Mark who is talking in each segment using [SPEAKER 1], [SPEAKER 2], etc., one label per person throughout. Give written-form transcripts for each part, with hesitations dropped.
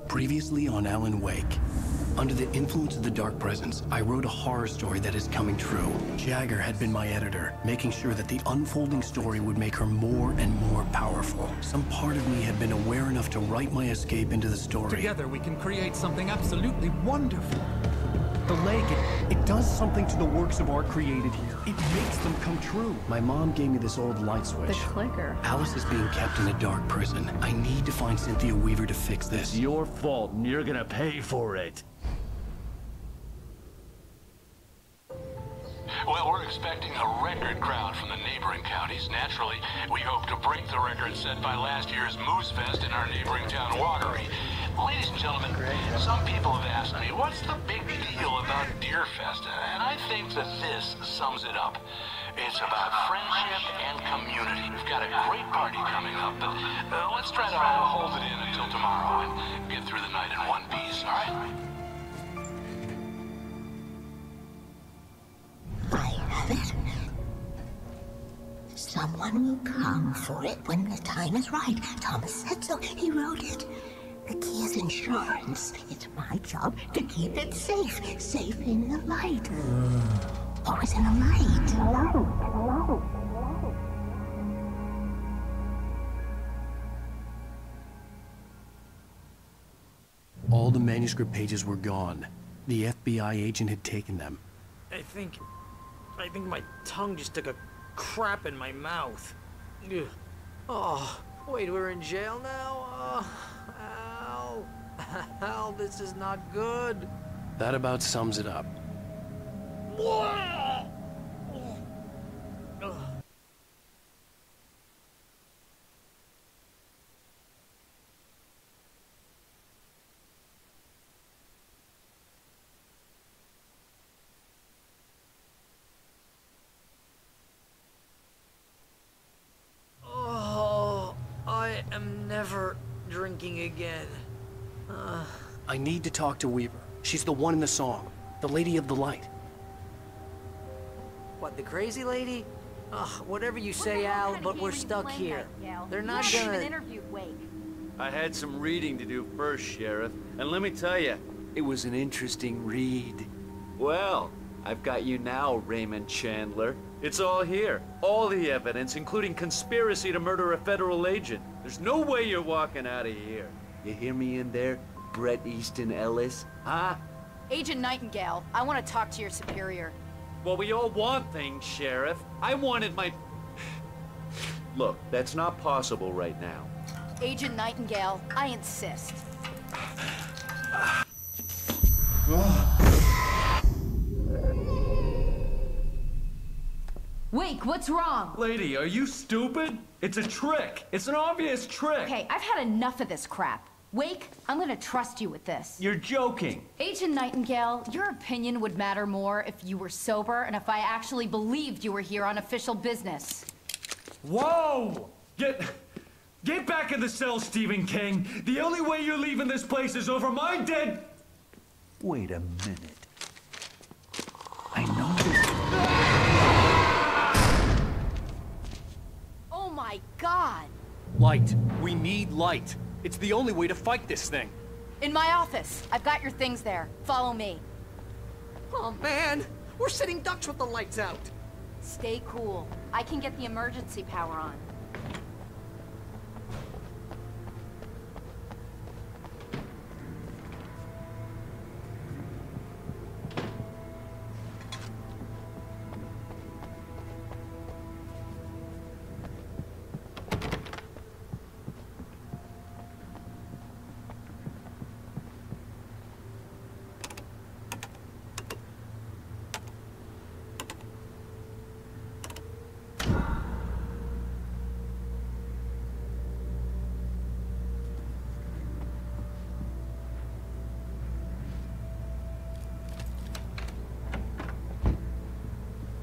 [SPEAKER 1] Previously on Alan Wake. Under the influence of the dark presence, I wrote a horror story that is coming true. Jagger had been my editor, making sure that the unfolding story would make her more and more powerful. Some part of me had been aware enough to write my escape into the story.
[SPEAKER 2] Together we can create something absolutely wonderful.
[SPEAKER 3] The lake, it does something to the works of art created here. It makes them come true.
[SPEAKER 1] My mom gave me this old light switch.
[SPEAKER 4] The clicker.
[SPEAKER 1] Alice is being kept in a dark prison. I need to find Cynthia Weaver to fix this.
[SPEAKER 5] It's your fault, and you're gonna pay for it.
[SPEAKER 6] Well, we're expecting a record crowd from the neighboring counties. Naturally, we hope to break the record set by last year's Moose Fest in our neighboring town, Watery. Ladies and gentlemen, some people have asked me, what's the big deal about Deer Fest? And I think that this sums it up. It's about friendship and community. We've got a great party coming up, but let's try to hold it in until tomorrow and get through the night in one piece, all right?
[SPEAKER 7] I have it. Someone will come for it when the time is right. Thomas said so. He wrote it. The key is insurance. It's my job to keep it safe. Safe in the light. Always in the light.
[SPEAKER 1] All the manuscript pages were gone. The FBI agent had taken them.
[SPEAKER 8] I think my tongue just took a crap in my mouth. Ugh. Oh, wait, we're in jail now? Al, this is not good.
[SPEAKER 1] That about sums it up.
[SPEAKER 8] Oh, I am never drinking again.
[SPEAKER 1] I need to talk to Weaver. She's the one in the song. The Lady of the Light.
[SPEAKER 8] What, the crazy lady? Ugh, whatever you say, Al, but we're stuck here. They're not gonna...
[SPEAKER 5] I had some reading to do first, Sheriff, and let me tell you, it was an interesting read. Well, I've got you now, Raymond Chandler. It's all here. All the evidence, including conspiracy to murder a federal agent. There's no way you're walking out of here. You hear me in there, Bret Easton Ellis? Huh?
[SPEAKER 4] Agent Nightingale, I want to talk to your superior.
[SPEAKER 5] Well, we all want things, Sheriff. I wanted my... Look, that's not possible right now.
[SPEAKER 4] Agent Nightingale, I insist. Wake, what's wrong?
[SPEAKER 5] Lady, are you stupid? It's a trick. It's an obvious trick.
[SPEAKER 4] Okay, I've had enough of this crap. Wake, I'm gonna trust you with this.
[SPEAKER 5] You're joking.
[SPEAKER 4] Agent Nightingale, your opinion would matter more if you were sober and if I actually believed you were here on official business.
[SPEAKER 5] Whoa! Get back in the cell, Stephen King. The only way you're leaving this place is over my dead...
[SPEAKER 9] Wait a minute. I know this...
[SPEAKER 4] Oh my God!
[SPEAKER 3] Light. We need light. It's the only way to fight this thing.
[SPEAKER 4] In my office. I've got your things there. Follow me.
[SPEAKER 2] Oh man, we're sitting ducks with the lights out.
[SPEAKER 4] Stay cool. I can get the emergency power on.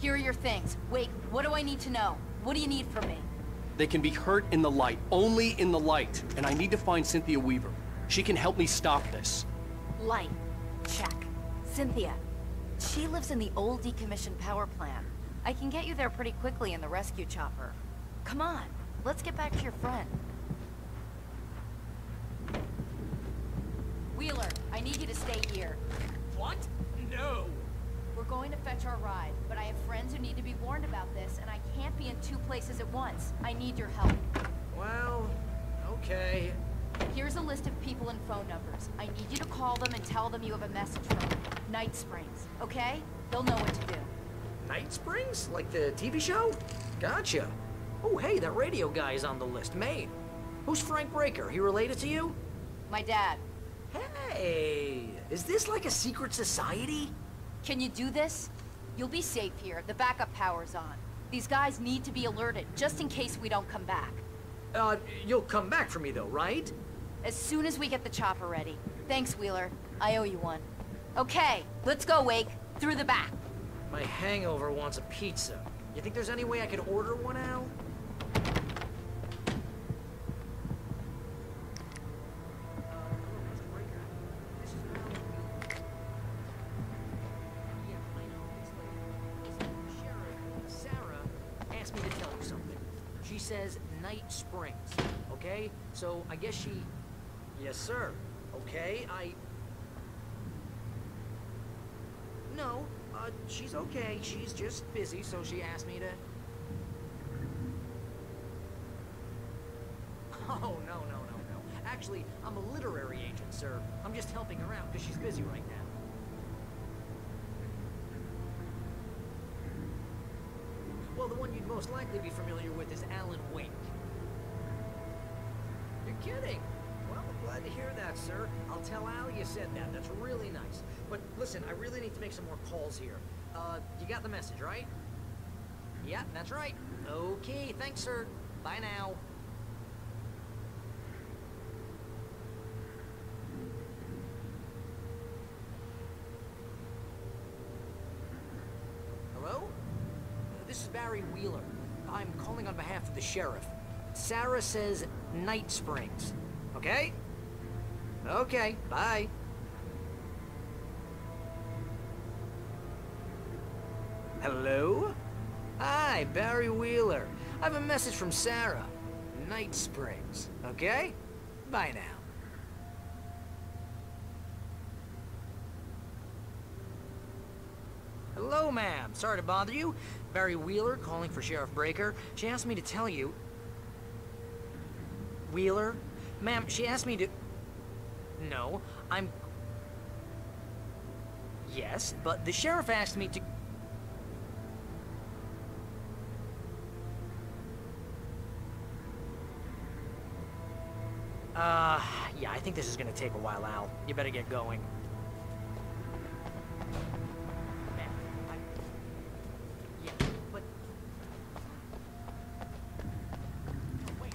[SPEAKER 4] Here are your things. Wait, what do I need to know? What do you need from me?
[SPEAKER 3] They can be hurt in the light, only in the light. And I need to find Cynthia Weaver. She can help me stop this.
[SPEAKER 4] Light. Check. Cynthia. She lives in the old decommissioned power plant. I can get you there pretty quickly in the rescue chopper. Come on, let's get back to your friend. Wheeler, I need you to stay here.
[SPEAKER 8] What? No.
[SPEAKER 4] We're going to fetch our ride, but I have friends who need to be warned about this, and I can't be in 2 places at once. I need your help.
[SPEAKER 8] Well, okay.
[SPEAKER 4] Here's a list of people and phone numbers. I need you to call them and tell them you have a message from Night Springs, okay? They'll know what to do.
[SPEAKER 8] Night Springs? Like the TV show? Gotcha. Oh, hey, that radio guy is on the list. Maine. Who's Frank Breaker? He related to you?
[SPEAKER 4] My dad.
[SPEAKER 8] Hey, is this like a secret society?
[SPEAKER 4] Can you do this? You'll be safe here. The backup power's on. These guys need to be alerted, just in case we don't come back.
[SPEAKER 8] You'll come back for me though, right?
[SPEAKER 4] As soon as we get the chopper ready. Thanks, Wheeler. I owe you one. Okay, let's go, Wake. Through the back.
[SPEAKER 8] My hangover wants a pizza. You think there's any way I could order one, Al? Sarah asked me to tell you something. She says Night Springs, okay? So I guess she... Yes, sir. Okay, No, she's okay. She's just busy, so she asked me to... Oh, no. Actually, I'm a literary agent, sir. I'm just helping her out because she's busy right now. Well, the one you'd most likely be familiar with is Alan Wake. You're kidding? Well, I'm glad to hear that, sir. I'll tell Al you said that. That's really nice. But listen, I really need to make some more calls here. You got the message, right? Yeah, that's right. Okay, thanks, sir. Bye now. Hello? This is Barry Wheeler. I'm calling on behalf of the sheriff. Sarah says Night Springs. Okay? Okay, bye. Hello? Hi, Barry Wheeler. I have a message from Sarah. Night Springs. Okay? Bye now. Hello, ma'am. Sorry to bother you. Barry Wheeler calling for Sheriff Breaker. She asked me to tell you... Wheeler? Ma'am, she asked me to... No, I'm... Yes, but the sheriff asked me to... Yeah, I think this is gonna take a while, Al. You better get going. Man, yeah, but... No, wait.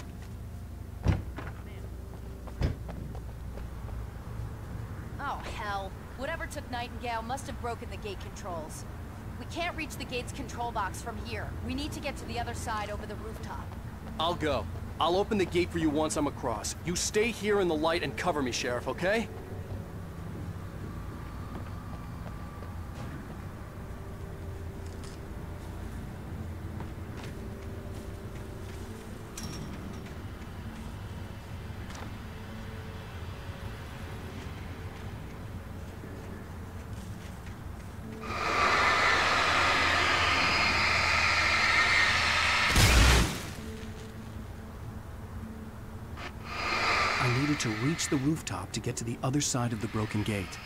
[SPEAKER 8] Man.
[SPEAKER 4] Oh, hell. Whatever took Nightingale must have broken the gate controls. We can't reach the gate's control box from here. We need to get to the other side over the rooftop.
[SPEAKER 3] I'll go. I'll open the gate for you once I'm across. You stay here in the light and cover me, Sheriff, okay?
[SPEAKER 1] I needed to reach the rooftop to get to the other side of the broken gate.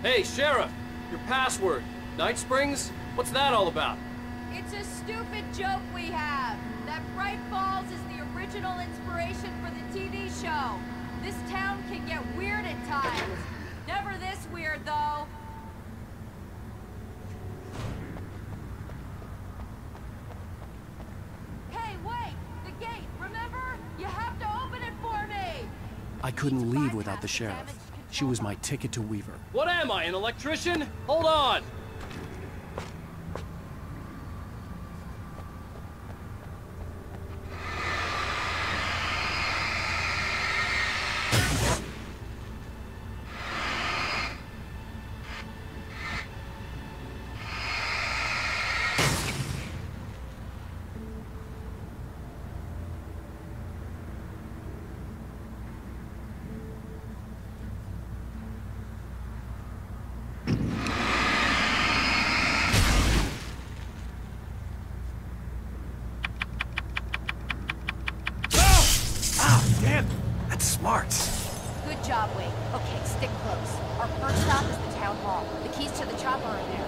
[SPEAKER 3] Hey, Sheriff! Your password. Night Springs? What's that all about?
[SPEAKER 4] It's a stupid joke we have. That Bright Falls is the original inspiration for the TV show. This town can get weird at times. Never this weird, though. Hey, wait! The gate, remember? You have to open it for me!
[SPEAKER 1] I couldn't leave without the sheriff. She was my ticket to Weaver.
[SPEAKER 3] What am I, an electrician? Hold on!
[SPEAKER 1] Damn, that's smart.
[SPEAKER 4] Good job, Wade. Okay, stick close. Our first stop is the town hall. The keys to the chopper are there.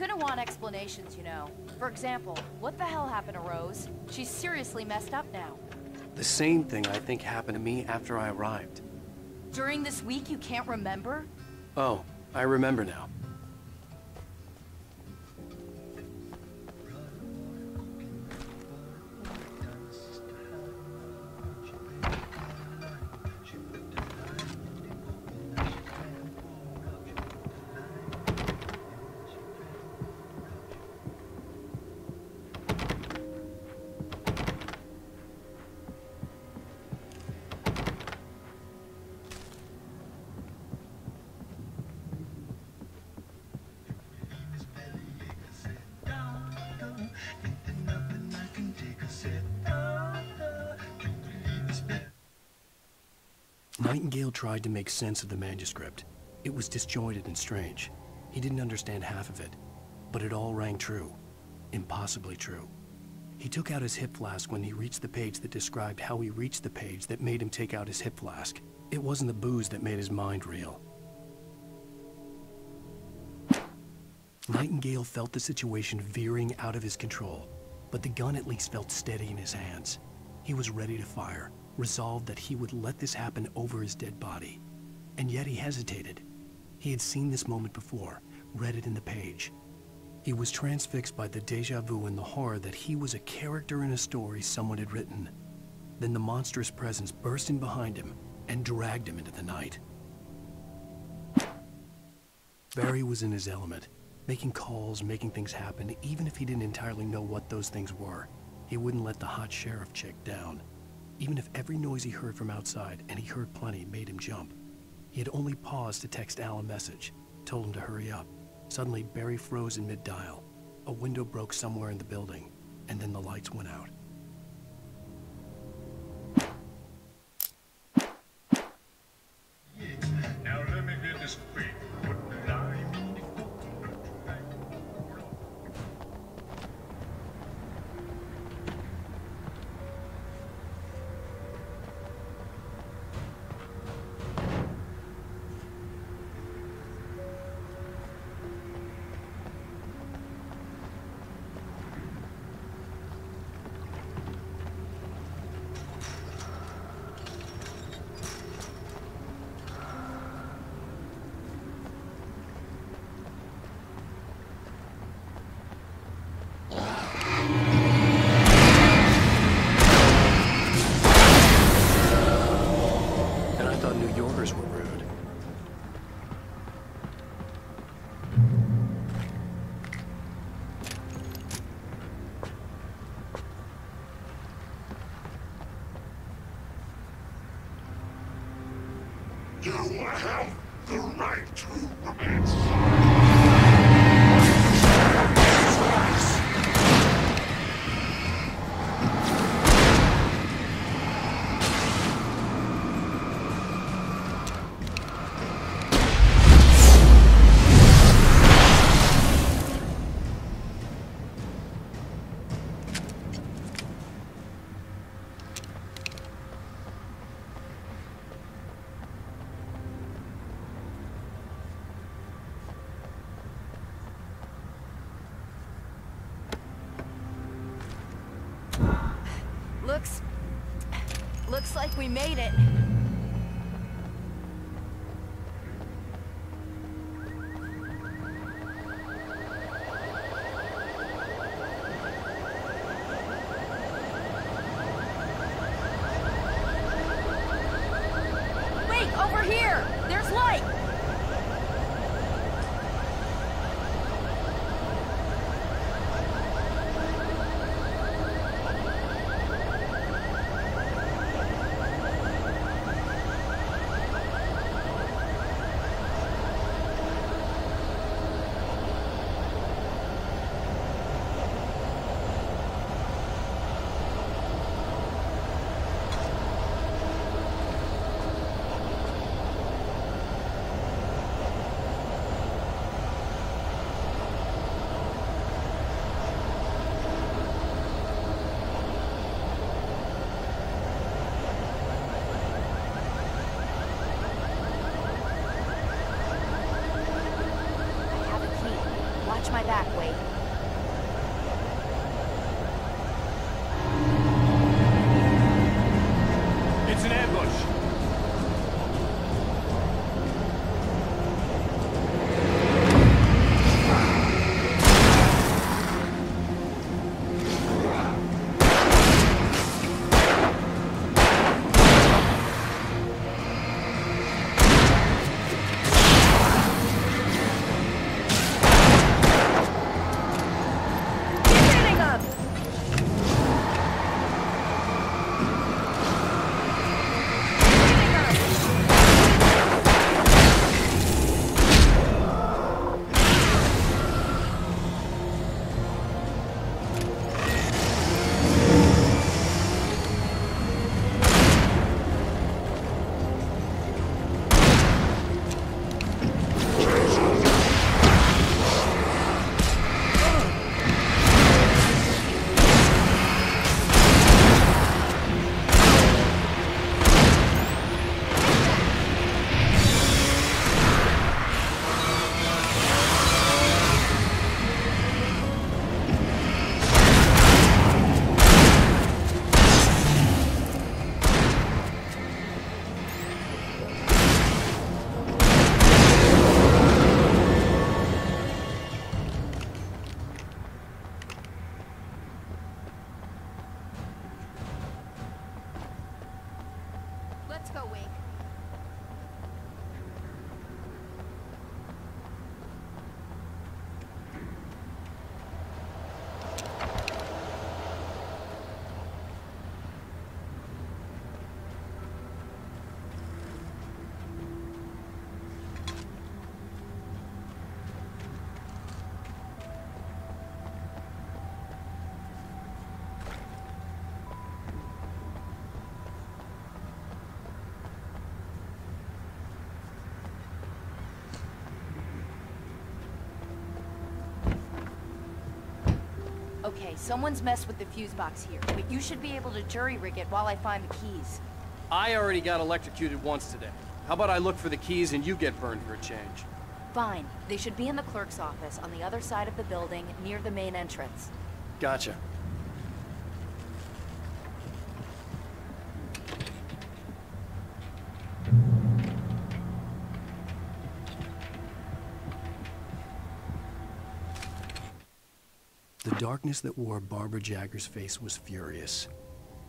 [SPEAKER 4] gonna want explanations, you know. For example, what the hell happened to Rose? She's seriously messed up now.
[SPEAKER 1] The same thing I think happened to me after I arrived.
[SPEAKER 4] During this week, you can't remember?
[SPEAKER 1] Oh, I remember now. Nightingale tried to make sense of the manuscript. It was disjointed and strange. He didn't understand half of it, but it all rang true. Impossibly true. He took out his hip flask when he reached the page that described how he reached the page that made him take out his hip flask. It wasn't the booze that made his mind reel. Nightingale felt the situation veering out of his control, but the gun at least felt steady in his hands. He was ready to fire, resolved that he would let this happen over his dead body. And yet he hesitated. He had seen this moment before, read it in the page. He was transfixed by the déjà vu and the horror that he was a character in a story someone had written. Then the monstrous presence burst in behind him and dragged him into the night. Barry was in his element, making calls, making things happen, even if he didn't entirely know what those things were. He wouldn't let the hot sheriff chick down. Even if every noise he heard from outside, and he heard plenty, made him jump. He had only paused to text Al a message, told him to hurry up. Suddenly, Barry froze in mid-dial. A window broke somewhere in the building, and then the lights went out.
[SPEAKER 10] Now let me get this straight.
[SPEAKER 11] You have the right to remain silent.
[SPEAKER 4] Looks like we made it. Wait, over here! There's light! Let's go, Wink. Okay, someone's messed with the fuse box here, but you should be able to jury-rig it while I find the keys.
[SPEAKER 3] I already got electrocuted once today. How about I look for the keys and you get burned for a change?
[SPEAKER 4] Fine. They should be in the clerk's office on the other side of the building, near the main entrance.
[SPEAKER 3] Gotcha.
[SPEAKER 1] The darkness that wore Barbara Jagger's face was furious.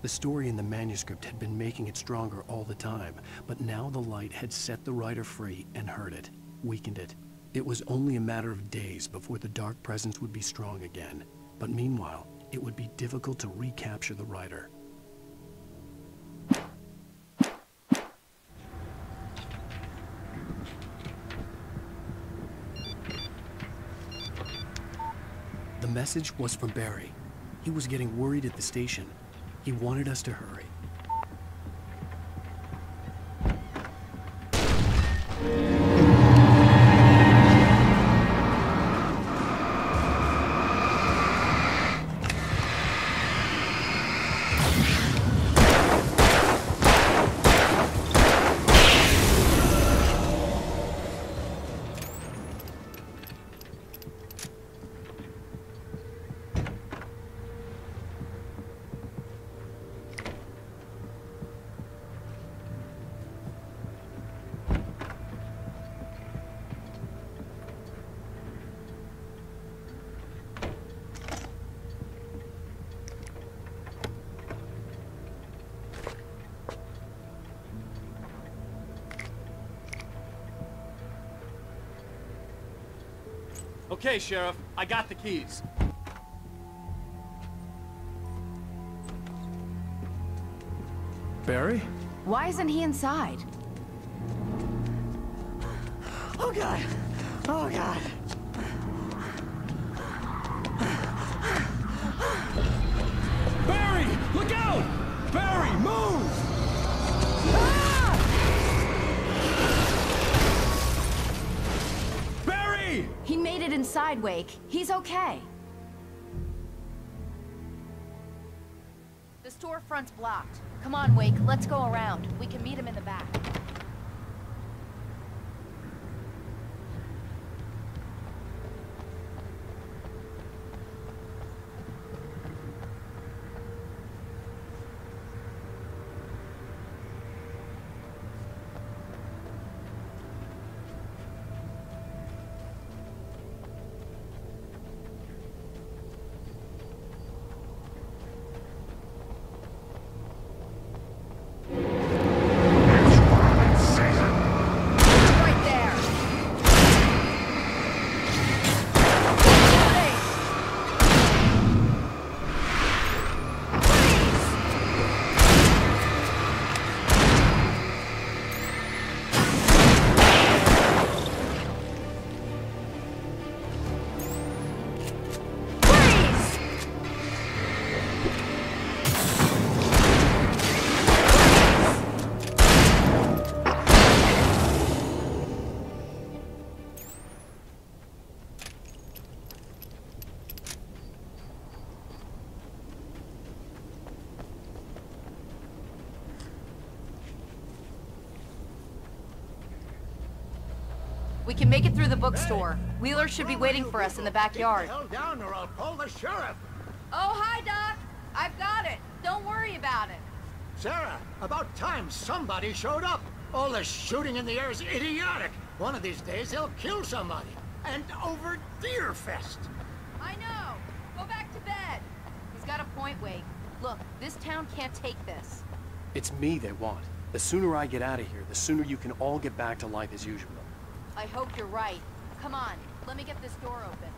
[SPEAKER 1] The story in the manuscript had been making it stronger all the time, but now the light had set the writer free and hurt it, weakened it. It was only a matter of days before the dark presence would be strong again. But meanwhile, it would be difficult to recapture the writer. The message was from Barry. He was getting worried at the station. He wanted us to hurry.
[SPEAKER 3] Okay, Sheriff, I got the keys.
[SPEAKER 1] Barry?
[SPEAKER 4] Why isn't he inside?
[SPEAKER 2] Oh, God. Oh, God.
[SPEAKER 3] Barry! Look out! Barry, move! Barry!
[SPEAKER 4] He made it inside, Wake. He's okay. The storefront's blocked. Come on, Wake. Let's go around. We can meet him in the back. We can make it through the bookstore. Wheeler should be waiting for us in the backyard.
[SPEAKER 12] Hell down or I'll call the sheriff.
[SPEAKER 4] Oh, hi, Doc. I've got it. Don't worry about it.
[SPEAKER 12] Sarah, about time somebody showed up. All this shooting in the air is idiotic. One of these days they'll kill somebody. And over Deerfest.
[SPEAKER 4] I know. Go back to bed. He's got a point, Wade. Look, this town can't take this.
[SPEAKER 3] It's me they want. The sooner I get out of here, the sooner you can all get back to life as usual.
[SPEAKER 4] I hope you're right. Come on, let me get this door open.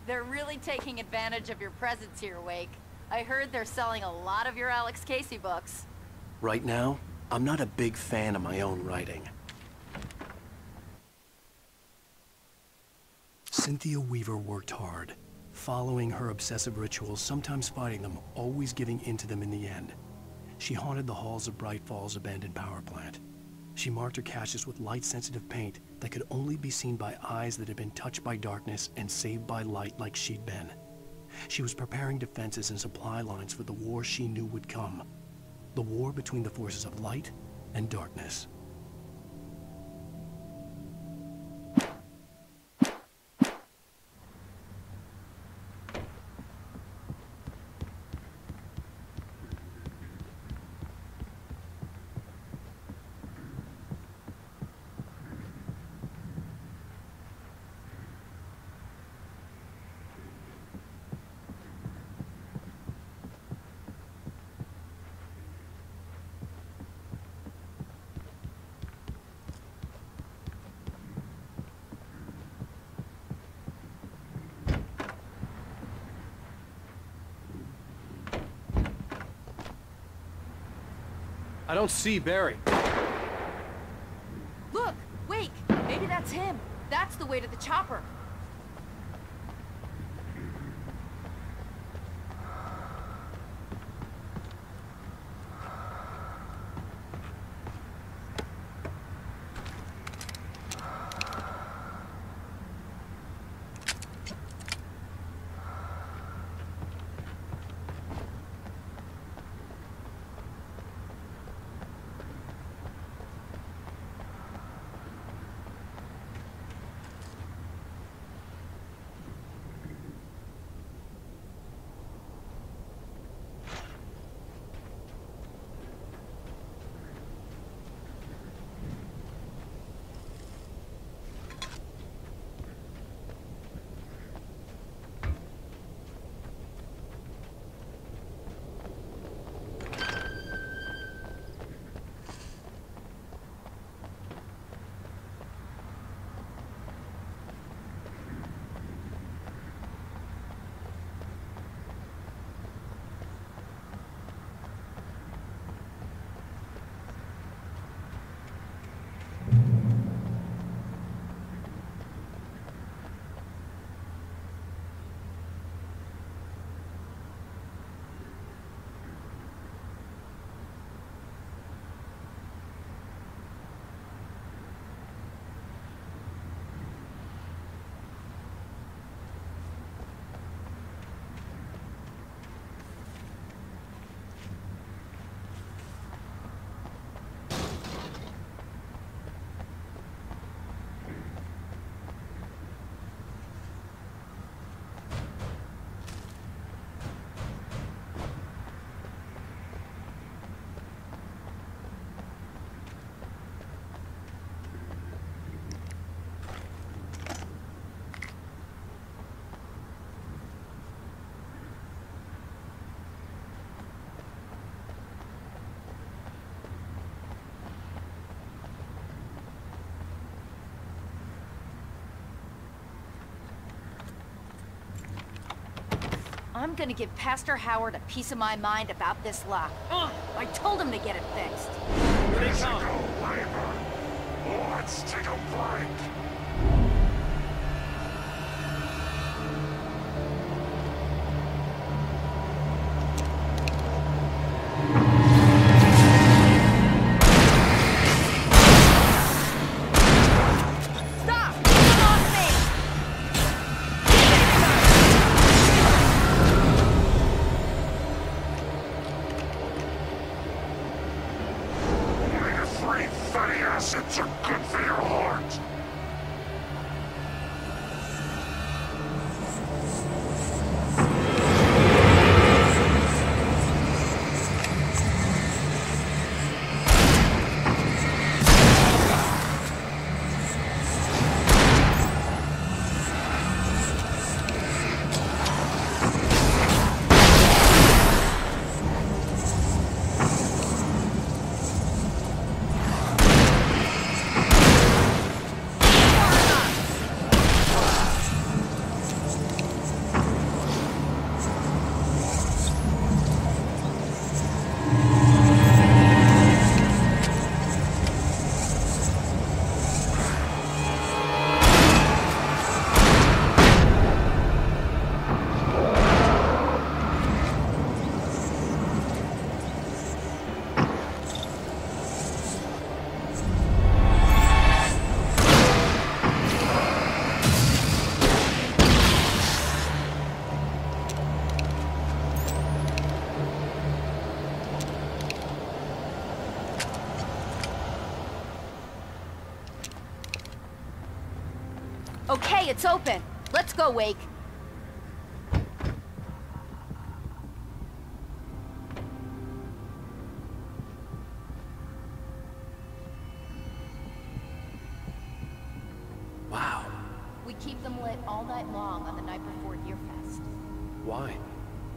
[SPEAKER 4] They're really taking advantage of your presence here, Wake. I heard they're selling a lot of your Alex Casey books.
[SPEAKER 1] Right now, I'm not a big fan of my own writing. Cynthia Weaver worked hard, following her obsessive rituals, sometimes fighting them, always giving in to them in the end. She haunted the halls of Bright Falls' abandoned power plant. She marked her caches with light-sensitive paint that could only be seen by eyes that had been touched by darkness and saved by light like she'd been. She was preparing defenses and supply lines for the war she knew would come. The war between the forces of light and darkness.
[SPEAKER 3] I don't see Barry.
[SPEAKER 4] Look! Wake! Maybe that's him. That's the way to the chopper. I'm gonna give Pastor Howard a piece of my mind about this lock. I told him to get it fixed.
[SPEAKER 11] Physical labor. Let's take a break.
[SPEAKER 4] Stop! Come off me! Okay, it's open. Let's go, Wake.
[SPEAKER 3] Wow.
[SPEAKER 4] We keep them lit all night long on the night before Deer Fest.
[SPEAKER 3] Why?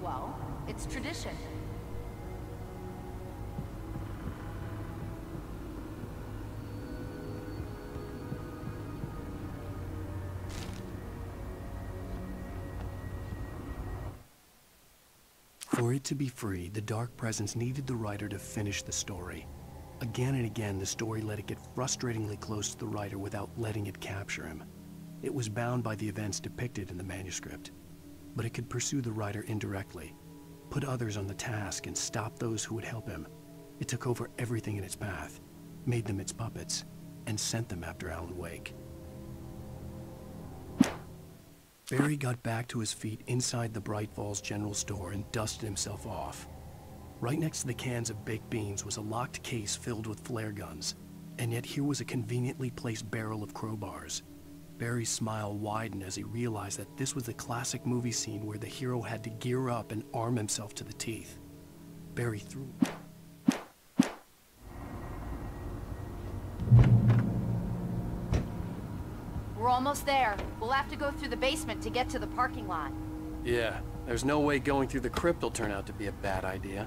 [SPEAKER 4] Well, it's tradition.
[SPEAKER 1] For it to be free, the Dark Presence needed the writer to finish the story. Again and again, the story let it get frustratingly close to the writer without letting it capture him. It was bound by the events depicted in the manuscript, but it could pursue the writer indirectly, put others on the task, and stop those who would help him. It took over everything in its path, made them its puppets, and sent them after Alan Wake. Barry got back to his feet inside the Bright Falls General Store and dusted himself off. Right next to the cans of baked beans was a locked case filled with flare guns, and yet here was a conveniently placed barrel of crowbars. Barry's smile widened as he realized that this was the classic movie scene where the hero had to gear up and arm himself to the teeth. Barry threw...
[SPEAKER 4] We're almost there. We'll have to go through the basement to get to the parking lot.
[SPEAKER 3] Yeah, there's no way going through the crypt will turn out to be a bad idea.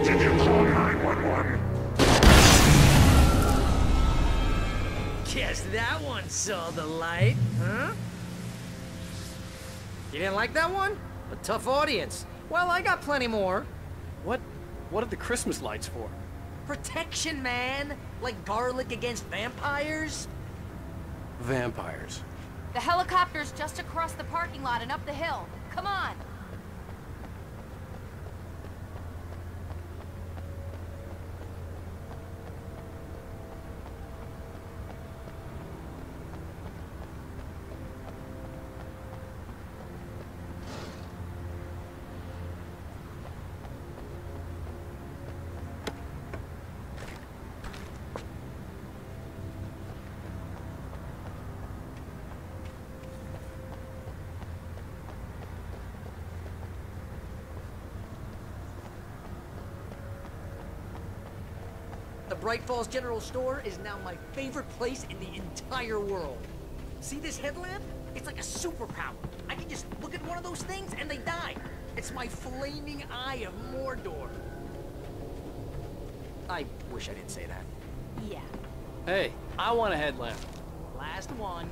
[SPEAKER 11] Did you call 911?
[SPEAKER 8] Guess that one saw the light, huh? You didn't like that one? A tough audience. Well, I got plenty more.
[SPEAKER 3] What are the Christmas lights for?
[SPEAKER 8] Protection, man. Like garlic against vampires.
[SPEAKER 3] Vampires.
[SPEAKER 4] The helicopter's just across the parking lot and up the hill. Come on!
[SPEAKER 8] The Bright Falls General Store is now my favorite place in the entire world. See this headlamp? It's like a superpower. I can just look at one of those things and they die. It's my flaming eye of Mordor. I wish I didn't say that.
[SPEAKER 4] Yeah.
[SPEAKER 3] Hey, I want a headlamp.
[SPEAKER 8] Last one.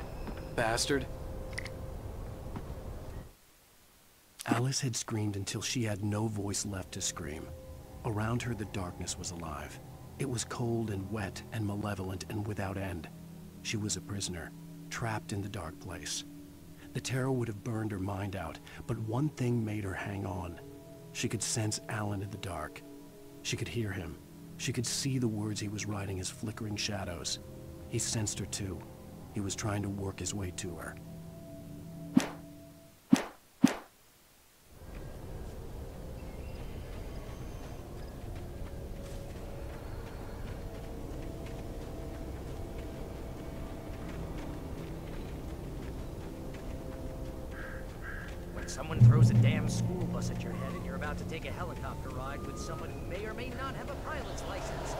[SPEAKER 3] Bastard.
[SPEAKER 1] Alice had screamed until she had no voice left to scream. Around her, the darkness was alive. It was cold and wet and malevolent and without end. She was a prisoner, trapped in the dark place. The terror would have burned her mind out, but one thing made her hang on. She could sense Alan in the dark. She could hear him. She could see the words he was writing as flickering shadows. He sensed her too. He was trying to work his way to her.
[SPEAKER 8] When someone throws a damn school bus at your head and you're about to take a helicopter ride with someone who may or may not have a pilot's license.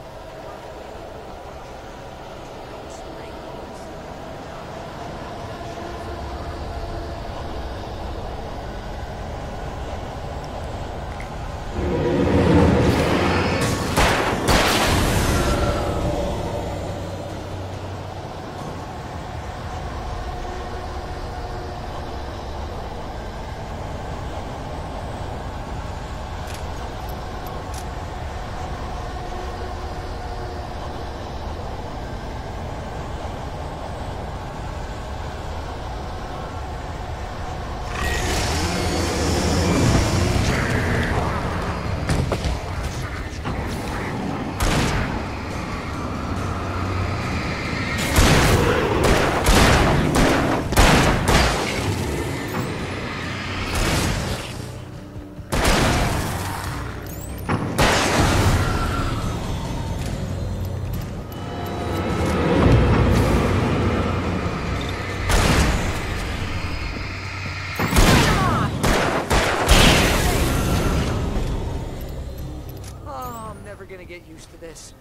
[SPEAKER 8] Gonna get used to this.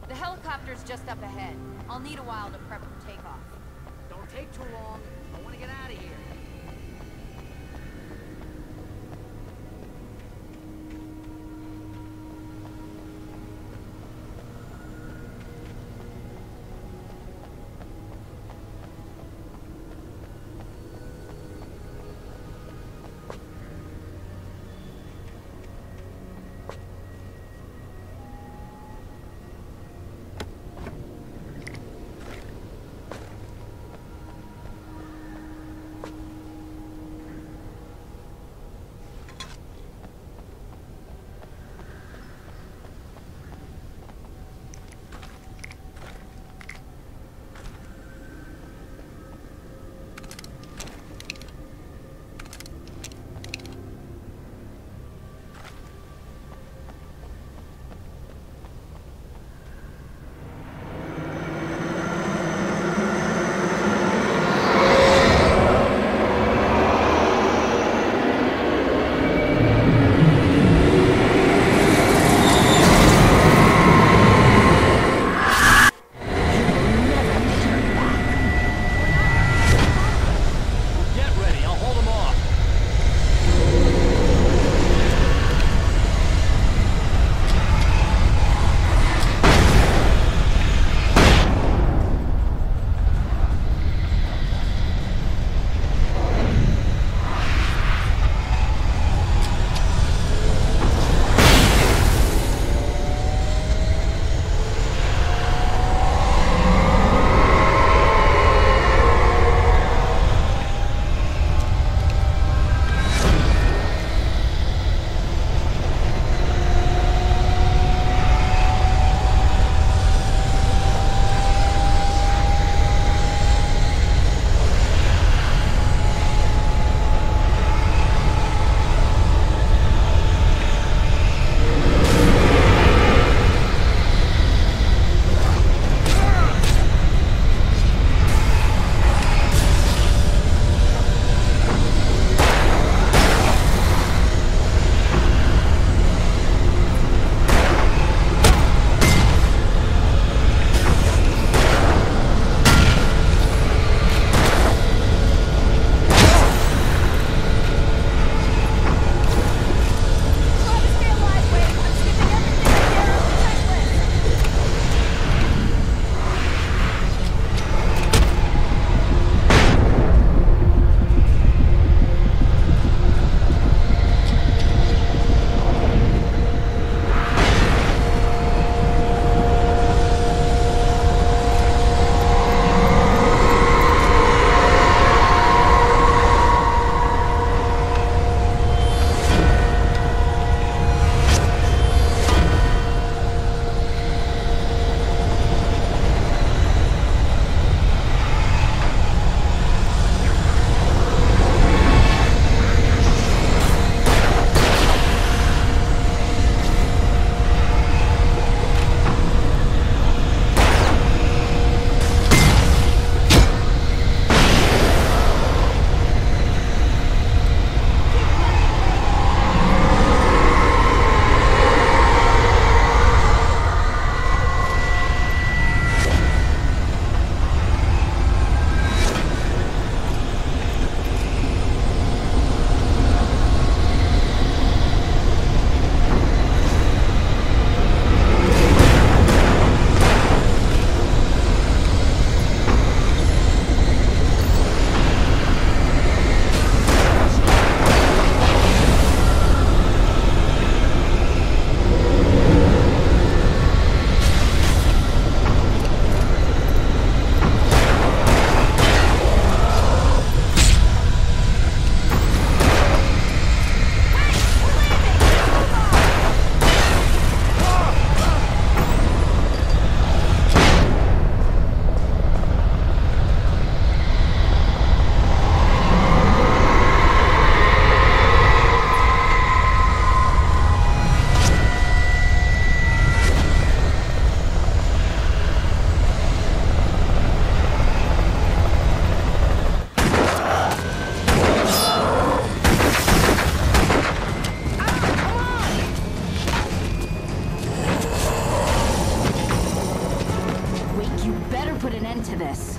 [SPEAKER 4] The helicopter's just up ahead. I'll need a while to prep for takeoff.
[SPEAKER 8] Don't take too long. I want to get out of here.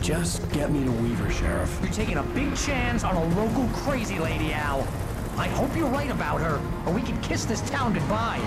[SPEAKER 1] Just get me to Weaver, Sheriff.
[SPEAKER 13] You're taking a big chance on a local crazy lady, Al. I hope you're right about her, or we can kiss this town goodbye.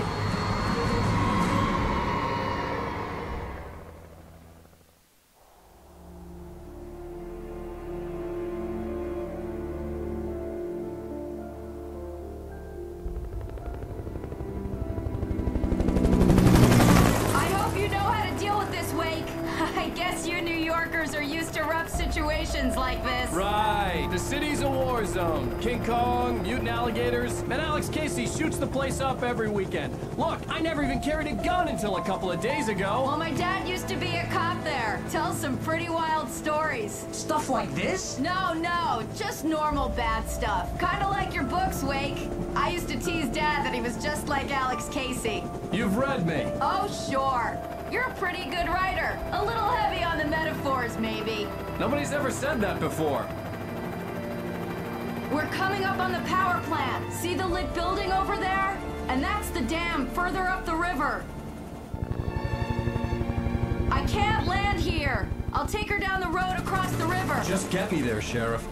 [SPEAKER 4] Like this.
[SPEAKER 3] Right. The city's a war zone. King Kong, mutant alligators, and Alex Casey shoots the place up every weekend. Look, I never even carried a gun until a couple of days ago.
[SPEAKER 4] Well, my dad used to be a cop there. Tells some pretty wild stories.
[SPEAKER 13] Stuff like this?
[SPEAKER 4] No, just normal bad stuff. Kinda like your books, Wake. I used to tease Dad that he was just like Alex Casey.
[SPEAKER 3] You've read me.
[SPEAKER 4] Oh, sure. You're a pretty good writer. A little heavy on the metaphors, maybe.
[SPEAKER 3] Nobody's ever said that before.
[SPEAKER 4] We're coming up on the power plant. See the lit building over there? And that's the dam further up the river. I can't land here. I'll take her down the road across the river.
[SPEAKER 3] Just get me there, Sheriff.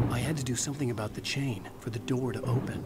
[SPEAKER 1] I had to do something about the chain for the door to open.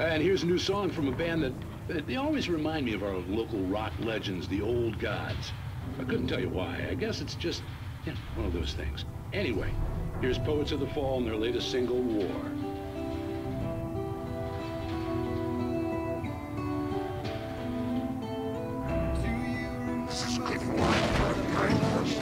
[SPEAKER 14] And here's a new song from a band that they always remind me of our local rock legends, the Old Gods. I couldn't tell you why. I guess it's just, one of those things. Anyway, here's Poets of the Fall and their latest single, War.
[SPEAKER 11] This is good wine for the kindness.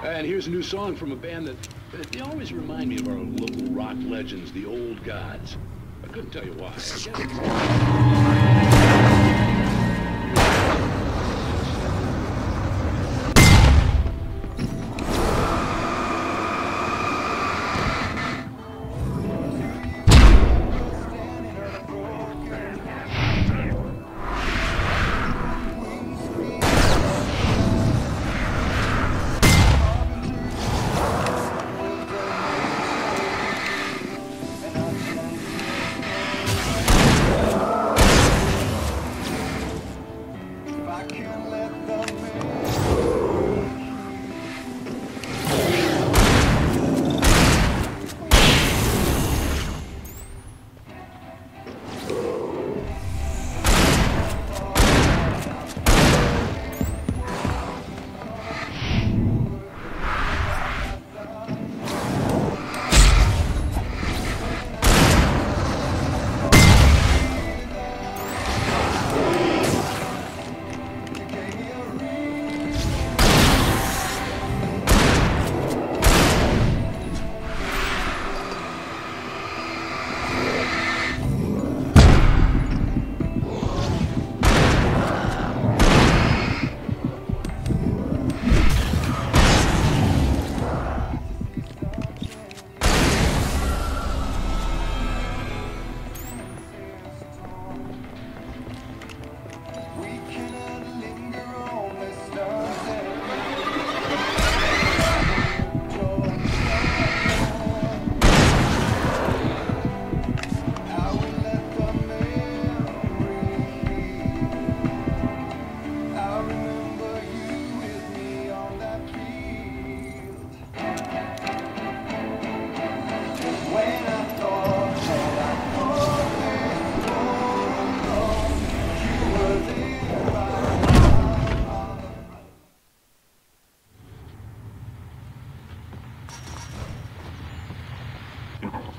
[SPEAKER 14] And here's a new song from a band that they always remind me of our local rock legends, the Old Gods. I couldn't tell you why.
[SPEAKER 11] This is good wine.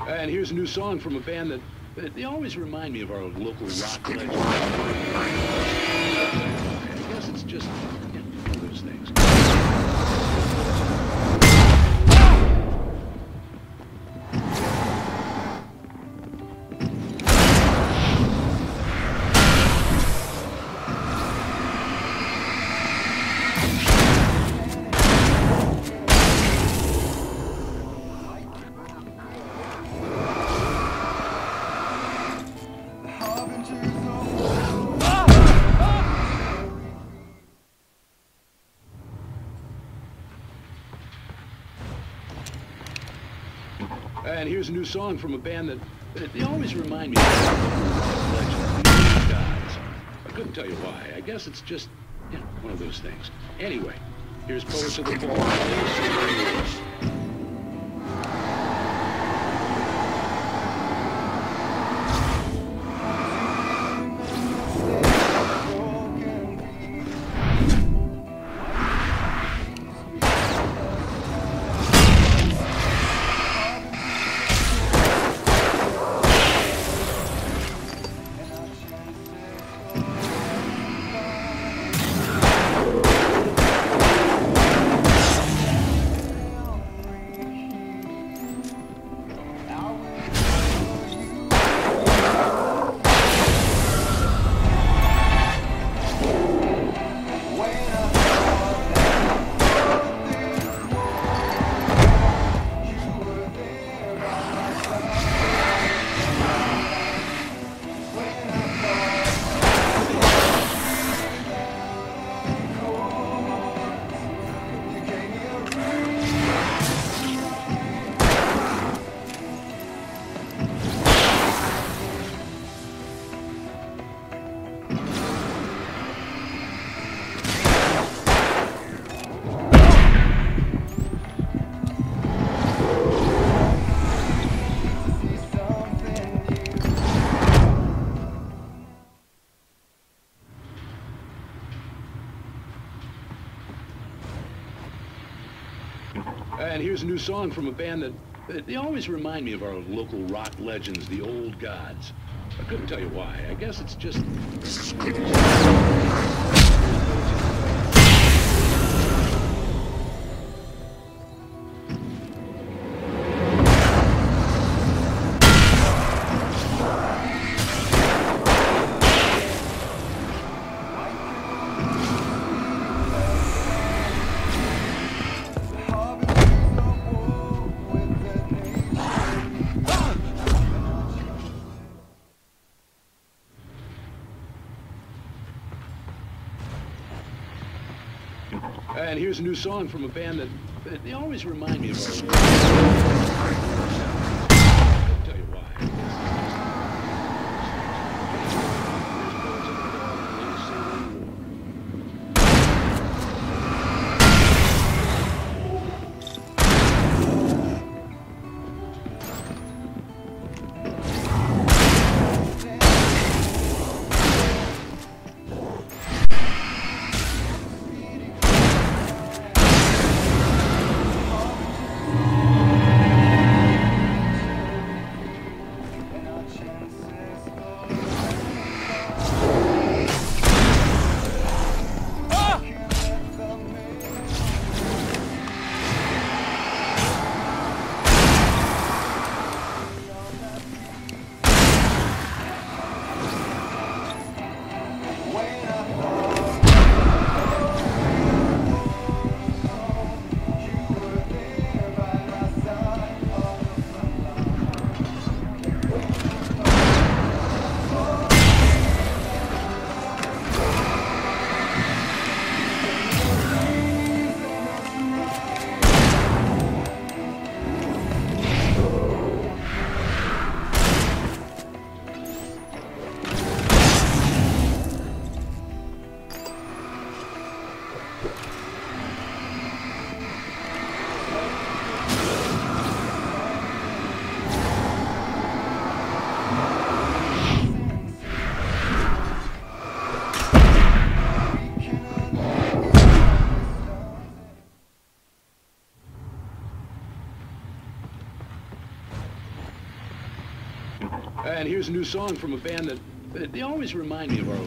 [SPEAKER 14] And here's a new song from a band that they always remind me of our local rock legends. I guess it's just one of those things. And here's a new song from a band that they always remind me of legends, the Old Gods. I couldn't tell you why. I guess it's just one of those things. Anyway, here's Poets of the Fall. And here's a new song from a band that they always remind me of our local rock legends, the old gods. I couldn't tell you why. I guess it's just... And here's a new song from a band that they always remind me of our... I'll tell you why. And here's a new song from a band that they always remind me of our...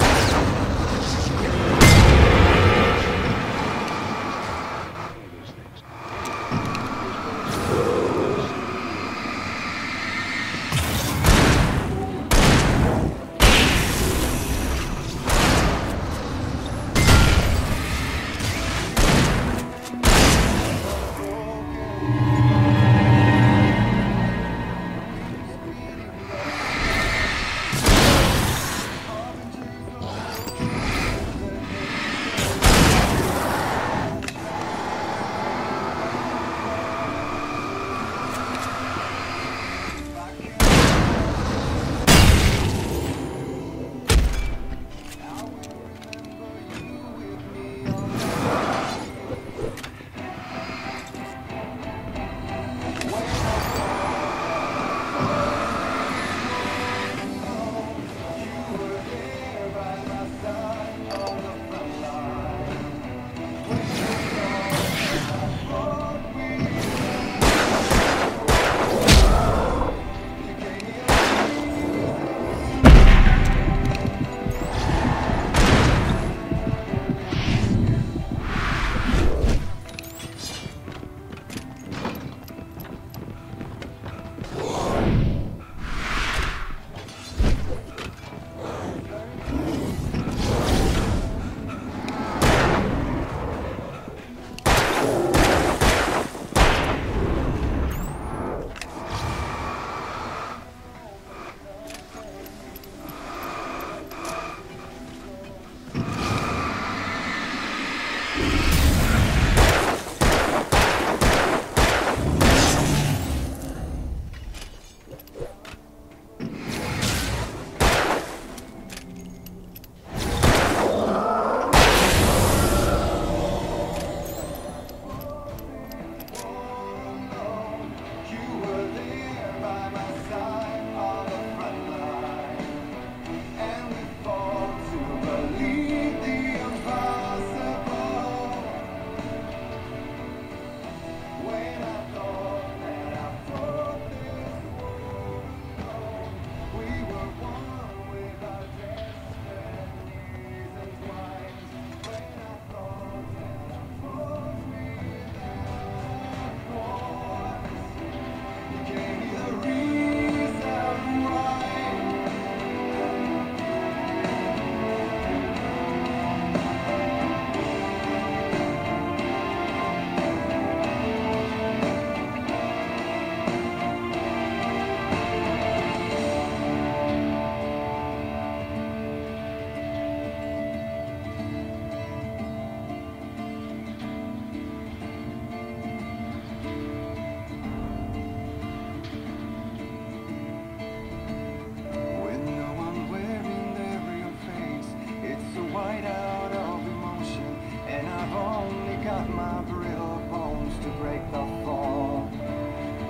[SPEAKER 11] I've only got my brittle bones to break the fall.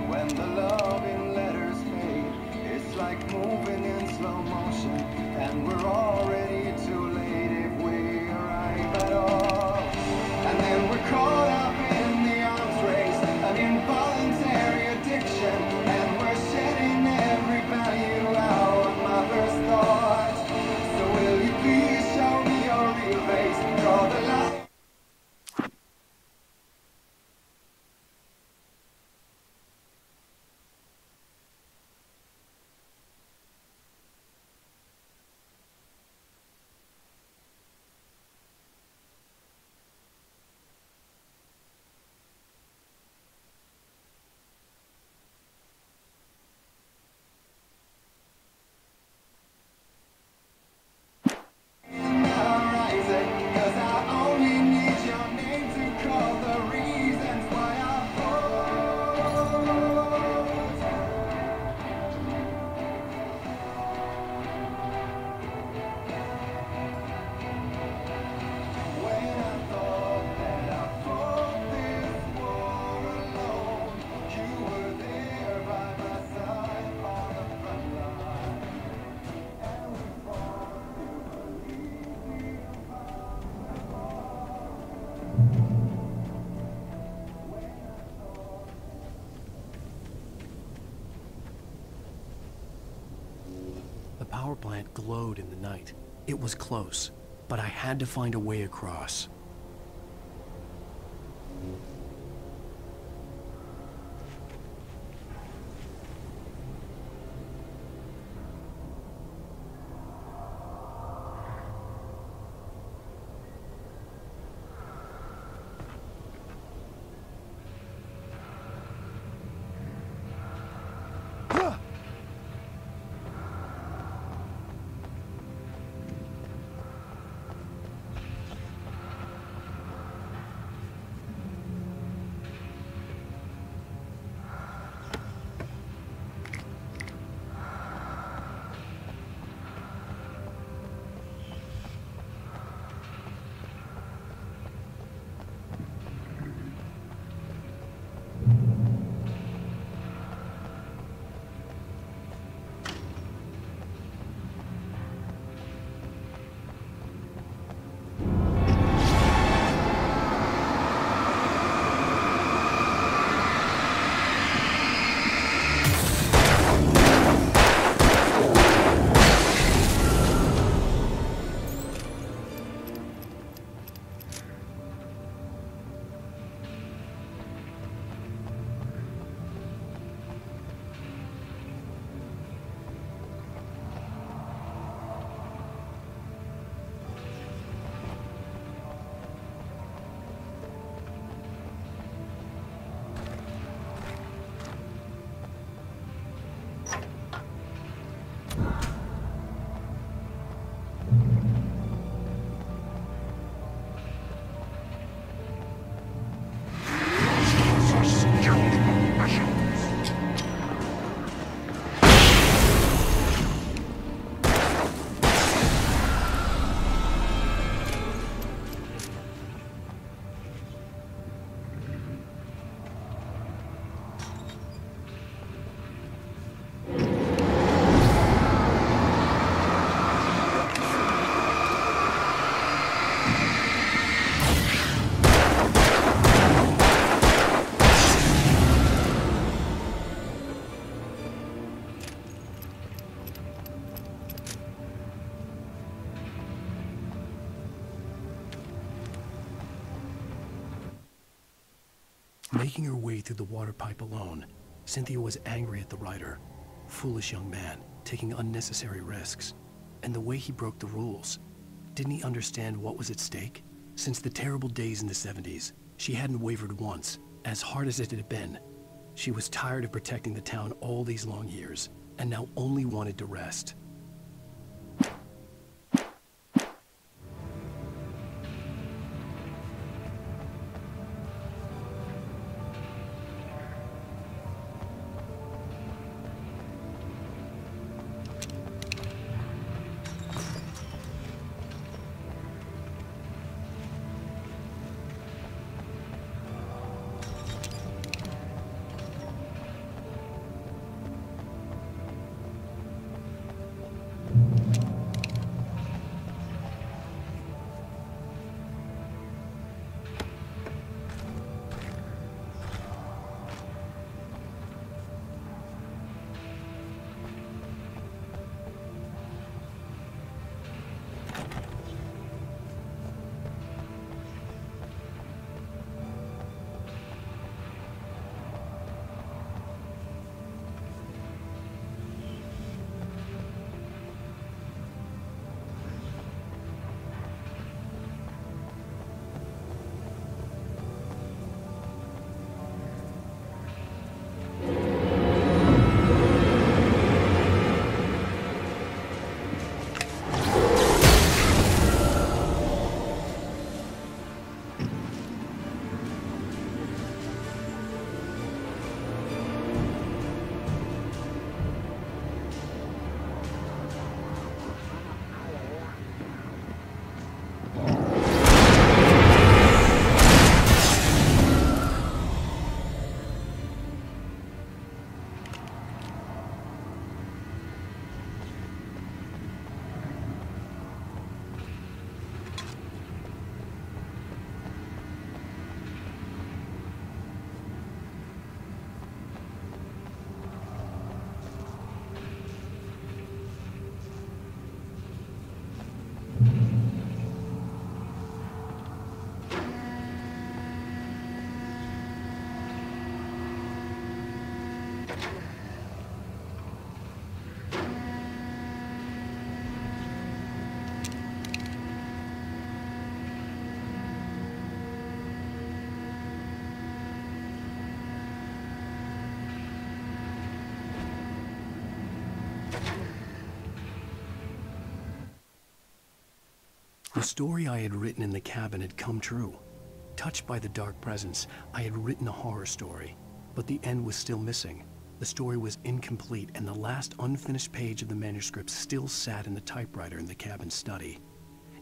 [SPEAKER 11] When the loving letters fade, it's like moving in slow motion, and we're already too late if we arrive at all. And then we're caught up in the arms race, an involuntary addiction, and we're shedding every value out of my first thought. So will you please show me your real face, draw the line.
[SPEAKER 1] The power plant glowed in the night. It was close, but I had to find a way across. Making her way through the water pipe alone, Cynthia was angry at the rider. Foolish young man, taking unnecessary risks. And the way he broke the rules. Didn't he understand what was at stake? Since the terrible days in the 70s, she hadn't wavered once, as hard as it had been. She was tired of protecting the town all these long years, and now only wanted to rest. The story I had written in the cabin had come true. Touched by the dark presence, I had written a horror story, but the end was still missing. The story was incomplete, and the last unfinished page of the manuscript still sat in the typewriter in the cabin study.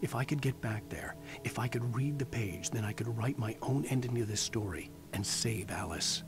[SPEAKER 1] If I could get back there, if I could read the page, then I could write my own ending to this story and save Alice.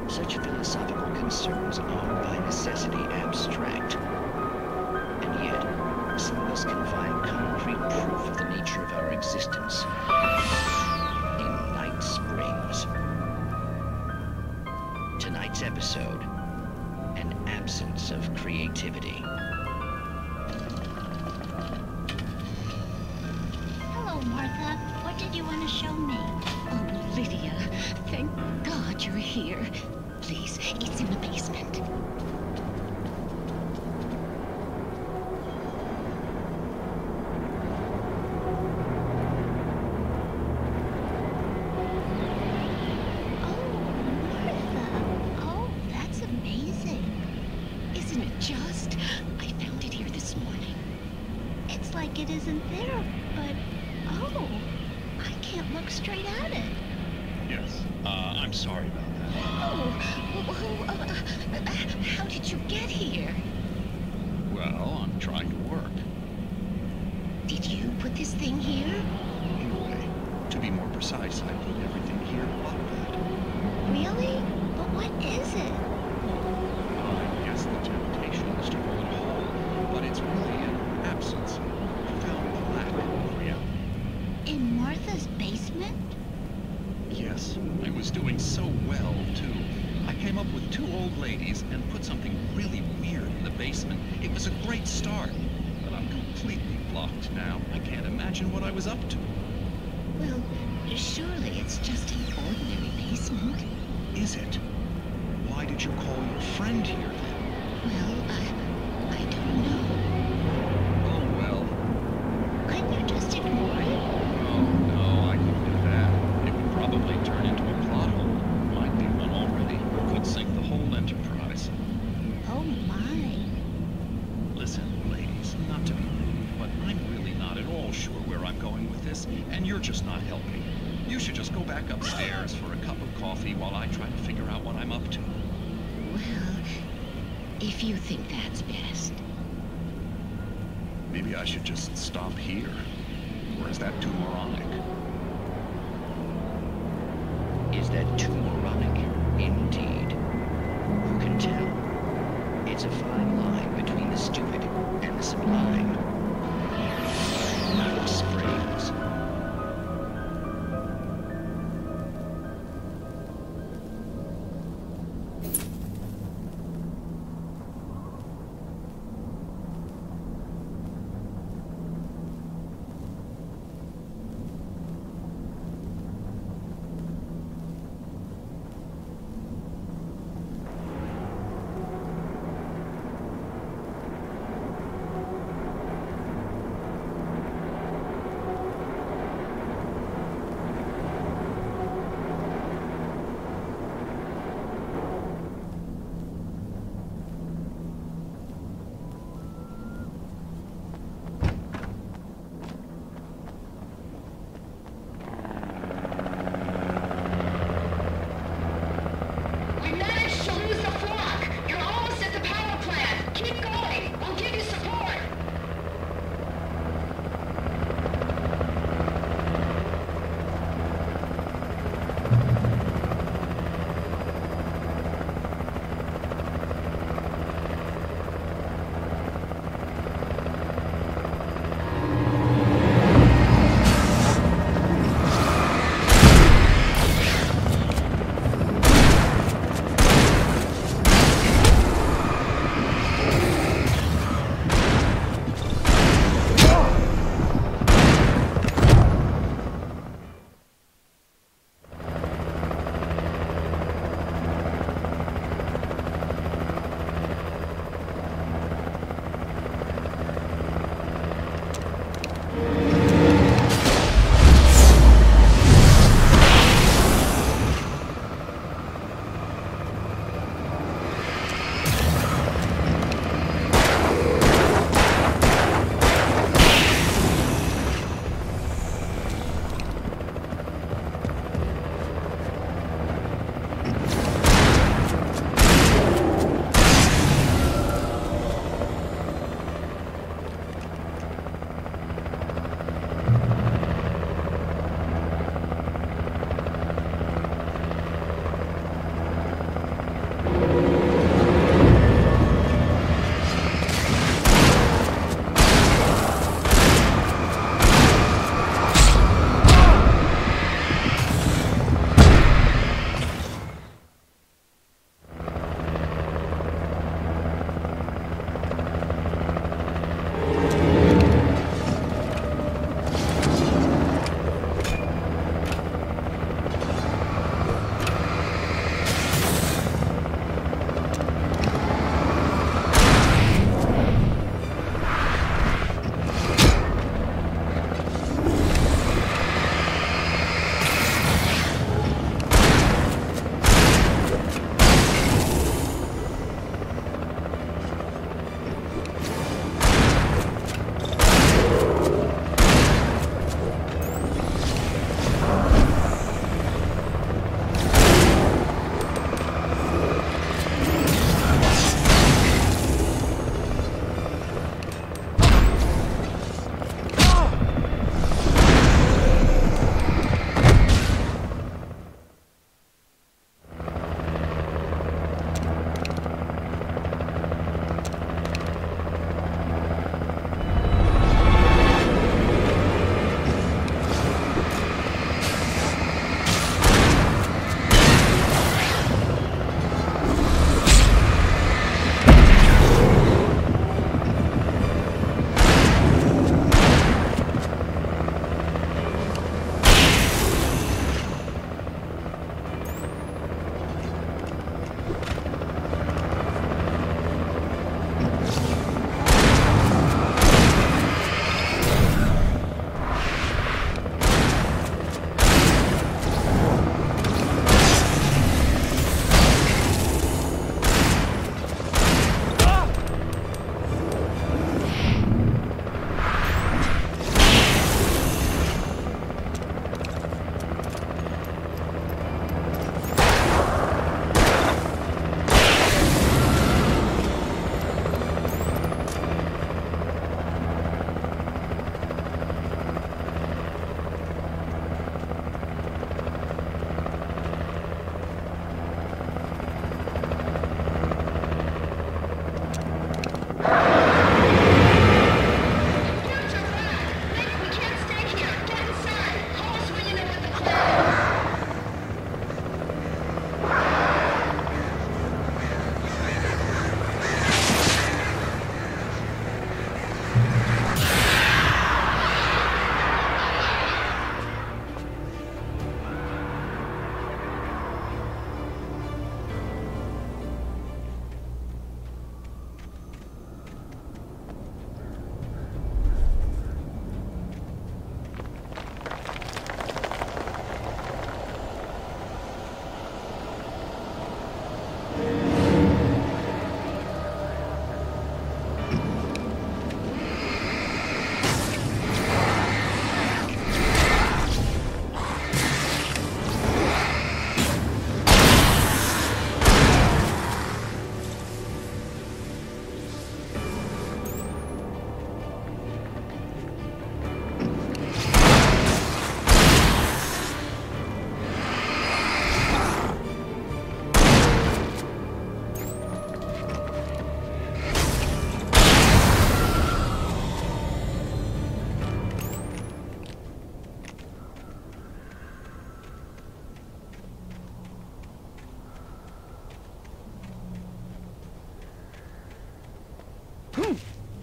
[SPEAKER 15] Such philosophical concerns are by necessity abstract. And yet, some of us can find concrete proof of the nature of our existence in night's Tonight's episode, an absence of creativity.
[SPEAKER 7] Hello, Martha. What did you want to show me?
[SPEAKER 16] Oh, Lydia, thank God you're here. Please, it's in the basement.
[SPEAKER 7] It isn't there, but oh, I can't look straight at it.
[SPEAKER 17] Yes, I'm sorry about that.
[SPEAKER 16] Oh, how did you get here?
[SPEAKER 17] Well, I'm trying to work.
[SPEAKER 16] Did you put this thing here?
[SPEAKER 17] Anyway, to be more precise, I put everything here but that.
[SPEAKER 7] Really? But what is it?
[SPEAKER 17] I guess the temptation is to call it a hole, but it's really an absence.
[SPEAKER 7] In Martha's basement?
[SPEAKER 17] Yes, I was doing so well, too. I came up with 2 old ladies and put something really weird in the basement. It was a great start, but I'm completely blocked now. I can't imagine what I was up to.
[SPEAKER 16] Well, surely it's just an ordinary basement.
[SPEAKER 17] Is it? Why did you call your friend here, then?
[SPEAKER 16] Well, I don't know.
[SPEAKER 17] Oh, well.
[SPEAKER 7] Couldn't you just ignore it?
[SPEAKER 17] Oh, no, I couldn't do that. It would probably turn into a plot hole. Might be one already. Could sink the whole enterprise.
[SPEAKER 7] Oh, my.
[SPEAKER 17] Listen, ladies, not to be rude, but I'm really not at all sure where I'm going with this, and you're just not helping. You should just go back upstairs for a cup of coffee while I try to figure out what I'm up to.
[SPEAKER 16] Well, if you think that's best.
[SPEAKER 17] Maybe I should just stop here. Or is that too moronic?
[SPEAKER 15] Is that too moronic? Indeed. Who can tell? It's a fine line between the stupid and the sublime. Alex Springs.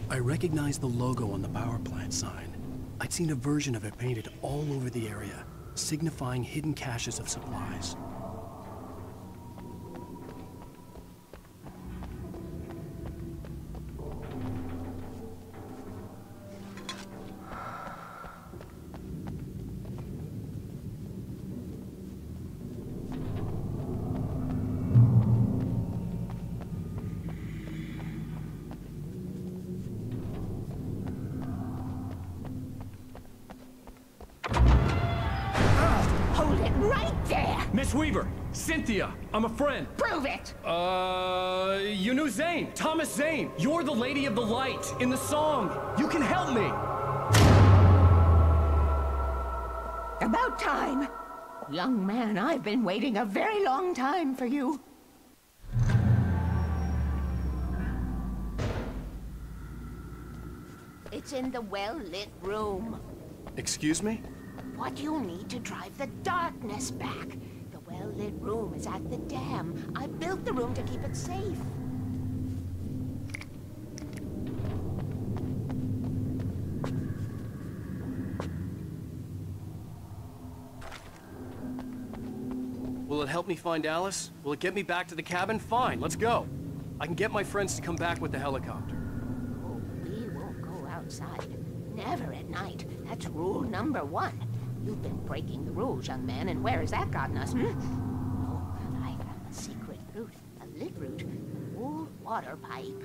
[SPEAKER 1] I recognized the logo on the power plant sign. I'd seen a version of it painted all over the area, signifying hidden caches of supplies.
[SPEAKER 3] Miss Weaver! Cynthia! I'm a friend!
[SPEAKER 16] Prove it!
[SPEAKER 3] You knew Zane! Thomas Zane! You're the Lady of the Light in the song! You can help me!
[SPEAKER 7] About time! Young man, I've been waiting a very long time for you. It's in the well-lit room.
[SPEAKER 1] Excuse me?
[SPEAKER 7] What you'll need to drive the darkness back. The well-lit room is at the dam. I built the room to keep it safe.
[SPEAKER 3] Will it help me find Alice? Will it get me back to the cabin? Fine, let's go. I can get my friends to come back with the helicopter.
[SPEAKER 7] Oh, we won't go outside. Never at night. That's rule number 1. You've been breaking the rules, young man, and where has that gotten us, Oh, I found a secret route. A lit route. Old water pipe.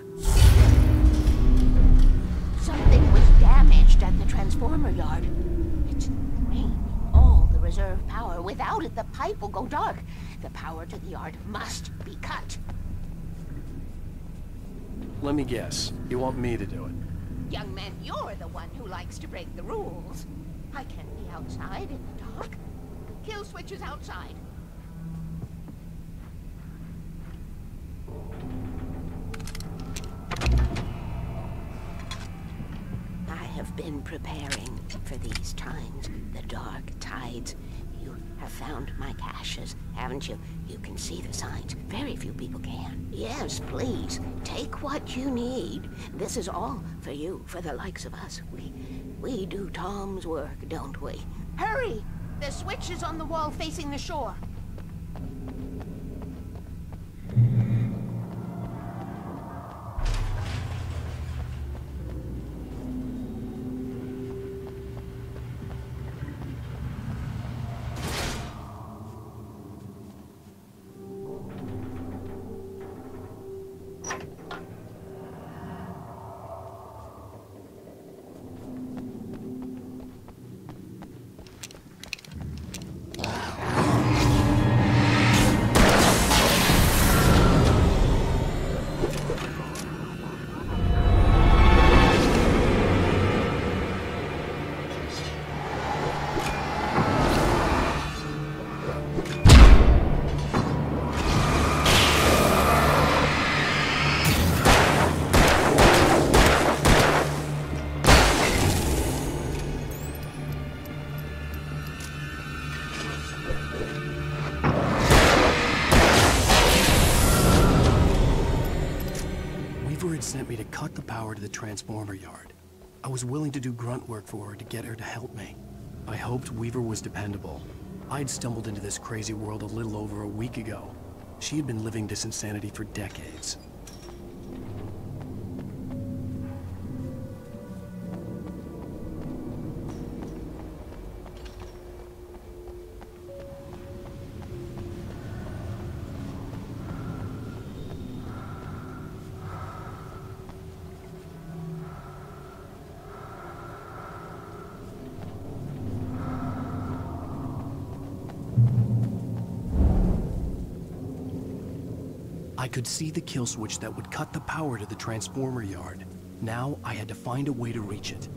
[SPEAKER 7] Something was damaged at the transformer yard. It's draining all the reserve power. Without it, the pipe will go dark. The power to the yard must be cut.
[SPEAKER 1] Let me guess. You want me to do it?
[SPEAKER 7] Young man, you're the one who likes to break the rules. I can't be outside in the dark. Kill switch is outside. I have been preparing for these times, the dark tides. You have found my caches, haven't you? You can see the signs. Very few people can. Yes, please, take what you need. This is all for you, for the likes of us. We do Tom's work, don't we? Hurry! The switch is on the wall facing the shore.
[SPEAKER 1] Sent me to cut the power to the transformer yard. I was willing to do grunt work for her to get her to help me. I hoped Weaver was dependable. I'd stumbled into this crazy world a little over a week ago. She had been living this insanity for decades. I could see the kill switch that would cut the power to the transformer yard. Now I had to find a way to reach it.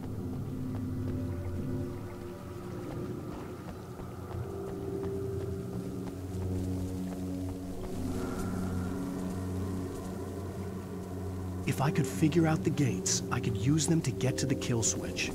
[SPEAKER 1] If I could figure out the gates, I could use them to get to the kill switch.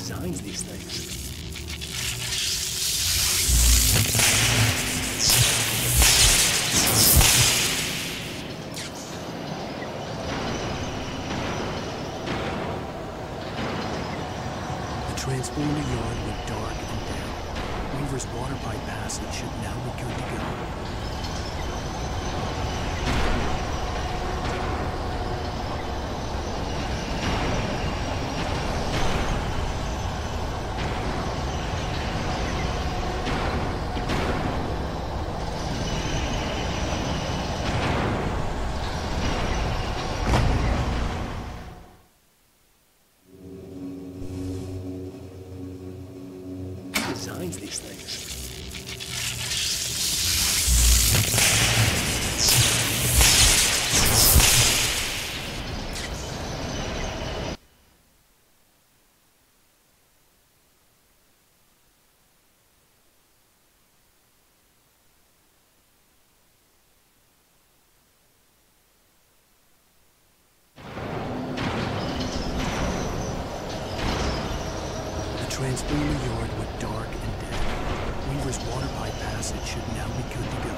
[SPEAKER 1] designs these things? The transformer yard went dark and down. Weaver's water pipe passage should now be good to go. Designs these things. The transformer yard went dark and dead. Weaver's water pipe passage should now be good to go.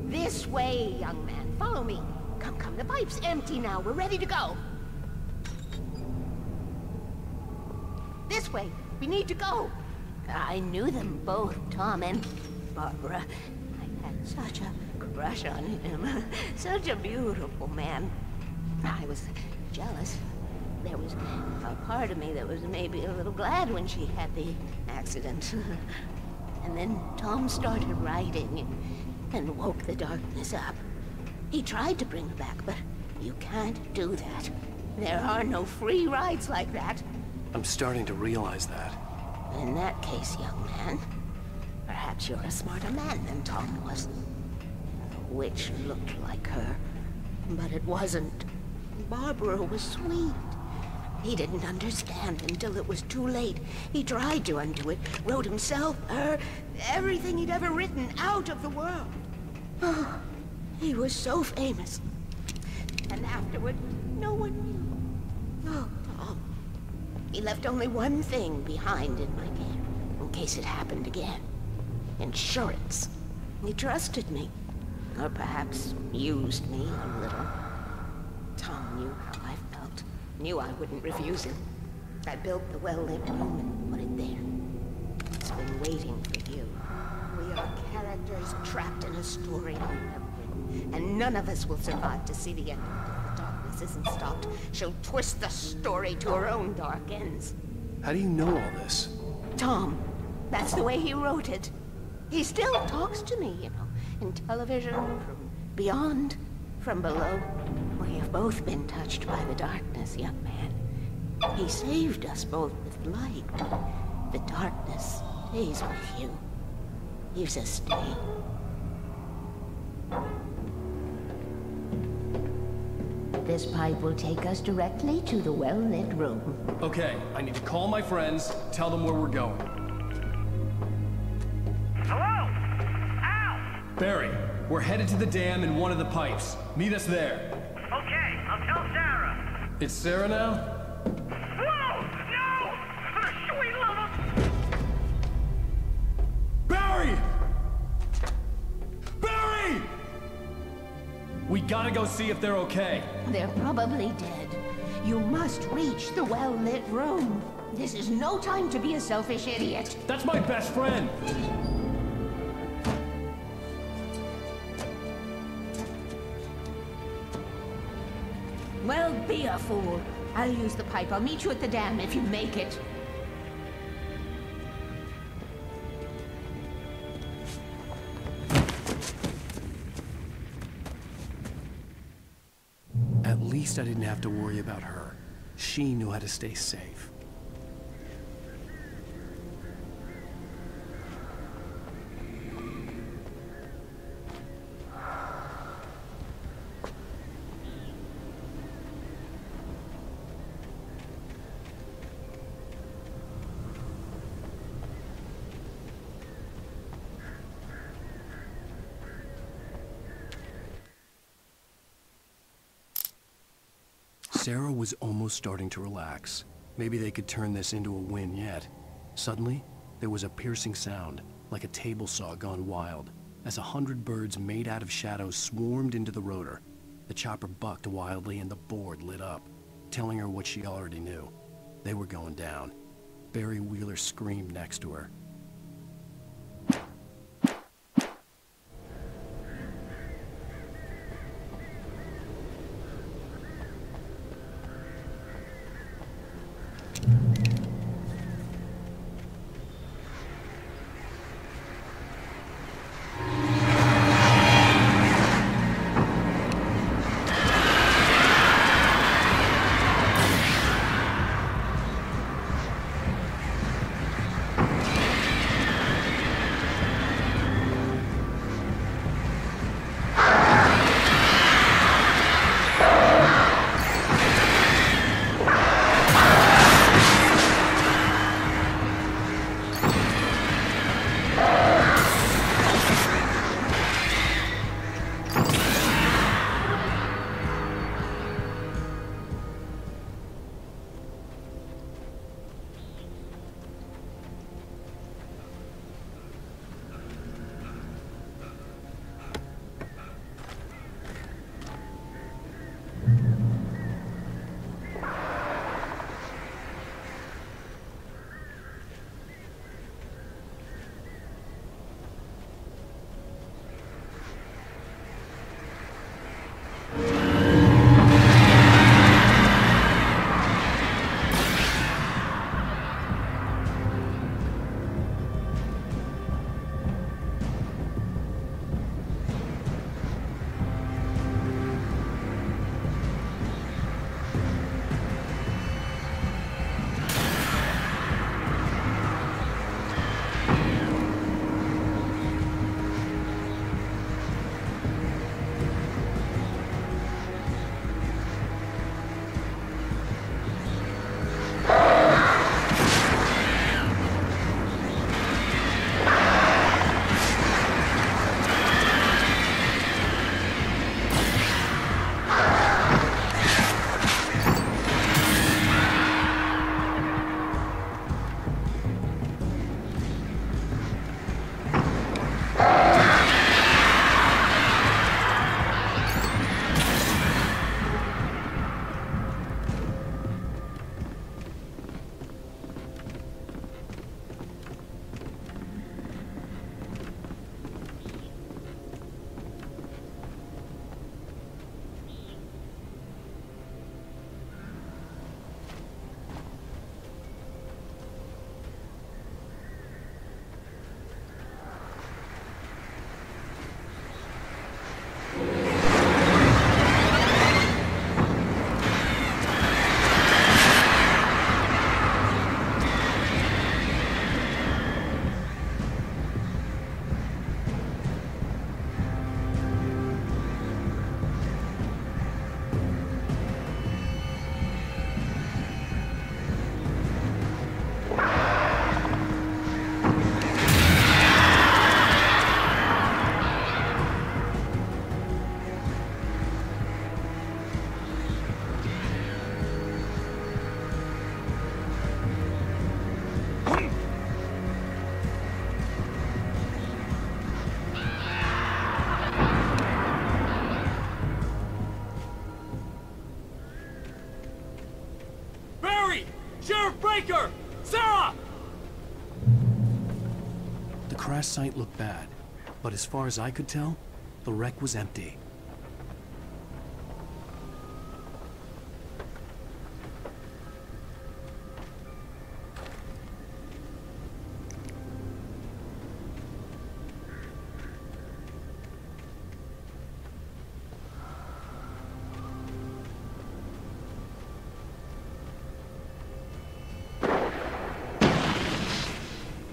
[SPEAKER 7] This way, young man. Follow me. Come, come. The pipe's empty now. We're ready to go. This way. We need to go. I knew them both, Tom and Barbara. I had such a crush on him. Such a beautiful man. I was jealous. There was a part of me that was maybe a little glad when she had the accident. And then Tom started writing and woke the darkness up. He tried to bring her back, but you can't do that. There are no free rides like that.
[SPEAKER 1] I'm starting to realize that.
[SPEAKER 7] In that case, young man, perhaps you're a smarter man than Tom was. The witch looked like her, but it wasn't. Barbara was sweet. He didn't understand until it was too late. He tried to undo it, wrote himself, her, everything he'd ever written out of the world. Oh, he was so famous. And afterward, no one knew. Oh, Tom. He left only one thing behind in my care, in case it happened again. Insurance. He trusted me. Or perhaps used me a little. Tom knew how I felt. Knew I wouldn't refuse him. I built the well-lit room and put it there. It's been waiting for you. We are characters trapped in a story we have written, and none of us will survive to see the end of it. If the darkness isn't stopped, she'll twist the story to her own dark ends.
[SPEAKER 1] How do you know all this?
[SPEAKER 7] Tom, that's the way he wrote it. He still talks to me, you know, in television, from beyond, from below. We have both been touched by the darkness, young man. He saved us both with light, but the darkness stays with you. is a stain. This pipe will take us directly to the well-lit room.
[SPEAKER 3] Okay, I need to call my friends, tell them where we're going.
[SPEAKER 18] Hello? Al!
[SPEAKER 3] Barry, we're headed to the dam in one of the pipes. Meet us there.
[SPEAKER 18] Okay, I'll tell Sarah.
[SPEAKER 3] It's Sarah now?
[SPEAKER 18] Whoa! No! For the sweet love of...
[SPEAKER 3] Barry! Barry! We gotta go see if they're okay.
[SPEAKER 7] They're probably dead. You must reach the well-lit room. This is no time to be a selfish idiot.
[SPEAKER 3] That's my best friend!
[SPEAKER 7] Well, be a fool. I'll use the pipe. I'll meet you at the dam if you make it.
[SPEAKER 1] At least I didn't have to worry about her. She knew how to stay safe. Sarah was almost starting to relax. Maybe they could turn this into a win yet. Suddenly, there was a piercing sound, like a table saw gone wild, as 100 birds made out of shadows swarmed into the rotor. The chopper bucked wildly and the board lit up, telling her what she already knew. They were going down. Barry Wheeler screamed next to her.
[SPEAKER 3] breaker! Sarah!
[SPEAKER 1] The crash site looked bad, but as far as I could tell, the wreck was empty.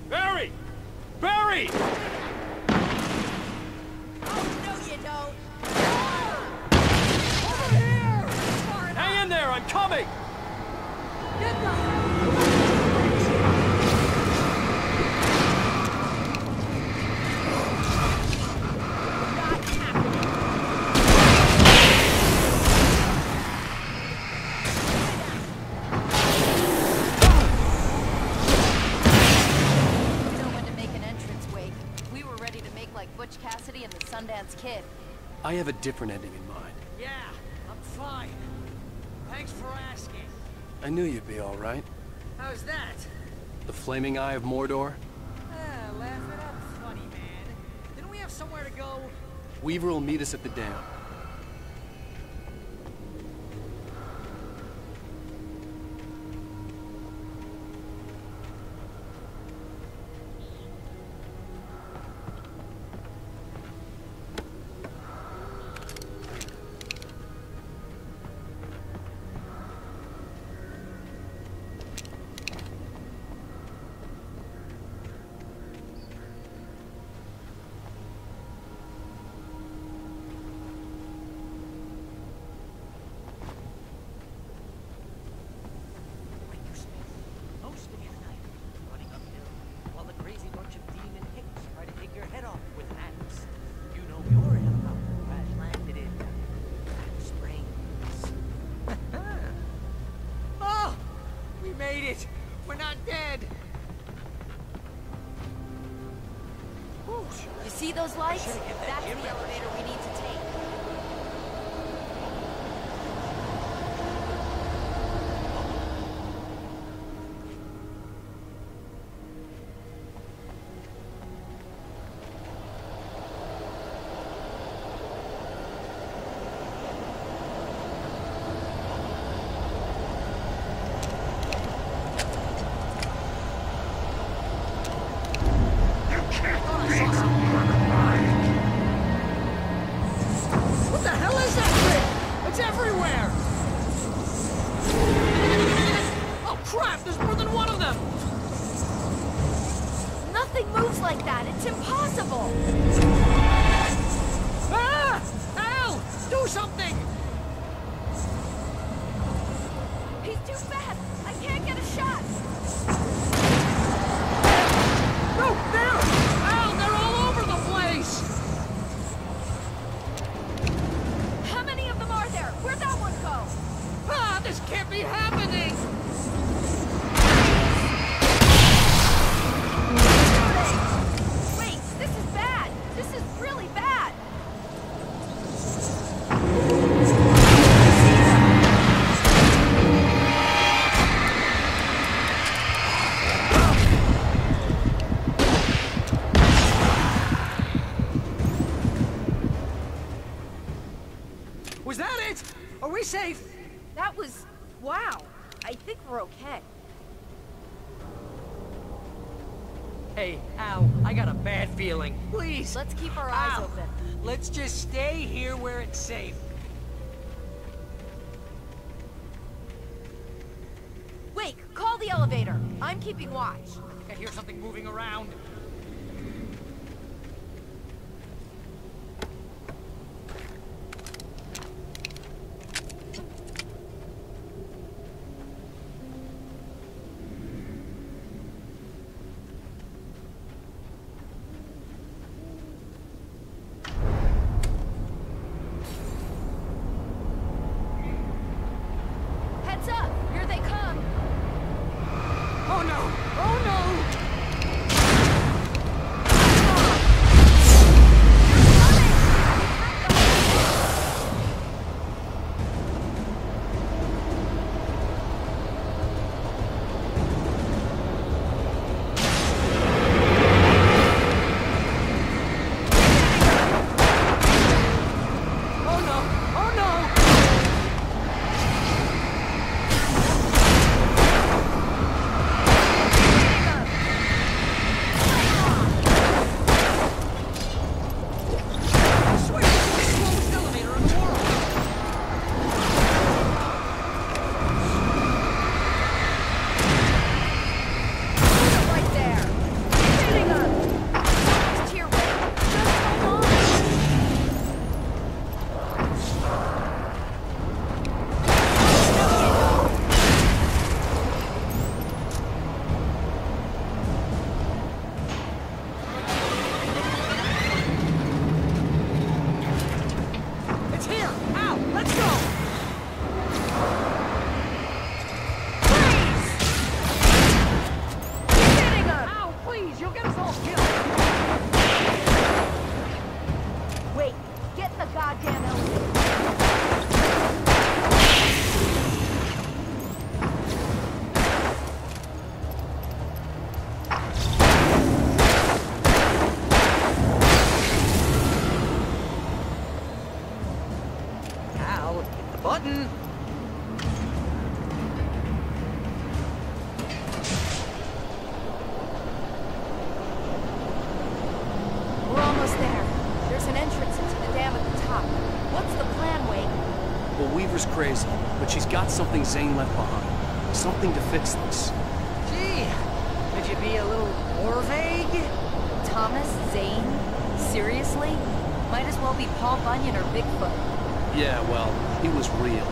[SPEAKER 3] Barry! Barry! Hang in there, I'm coming!
[SPEAKER 4] Kid.
[SPEAKER 1] I have a different ending in mind.
[SPEAKER 12] Yeah, I'm fine. Thanks for asking.
[SPEAKER 1] I knew you'd be all right.
[SPEAKER 12] How's that?
[SPEAKER 1] The flaming eye of Mordor?
[SPEAKER 12] Laugh it up, funny man. Didn't we have somewhere to go?
[SPEAKER 1] Weaver will meet us at the dam.
[SPEAKER 12] We're not dead.
[SPEAKER 4] You see those lights? That's the elevator we need to take.
[SPEAKER 12] What the hell is that thing? It's everywhere! Oh crap, there's more than one of them!
[SPEAKER 4] Nothing moves like that. It's impossible.
[SPEAKER 12] Ah! Al! Do something!
[SPEAKER 4] He's too fast. I can't get a shot.
[SPEAKER 12] No, there! Al, they're all over the place!
[SPEAKER 4] How many of them are there? Where'd that one go?
[SPEAKER 12] Ah, this can't be happening!
[SPEAKER 4] Wait, this is bad. This is really bad.
[SPEAKER 12] Was that it? Are we safe?
[SPEAKER 4] That was... wow. I think we're okay.
[SPEAKER 12] Hey, Al, I got a bad feeling. Please.
[SPEAKER 4] Let's keep our eyes
[SPEAKER 12] Al,
[SPEAKER 4] open.
[SPEAKER 12] let's just stay here where it's safe.
[SPEAKER 4] Wait, call the elevator. I'm keeping watch.
[SPEAKER 12] I hear something moving around.
[SPEAKER 4] Heads up! Here they come!
[SPEAKER 12] Oh no! Oh no!
[SPEAKER 3] Weaver's crazy, but she's got something Zane left behind. Something to fix this.
[SPEAKER 8] Gee, could you be a little more vague?
[SPEAKER 4] Thomas Zane? Seriously? Might as well be Paul Bunyan or Bigfoot.
[SPEAKER 3] Yeah, well, he was real.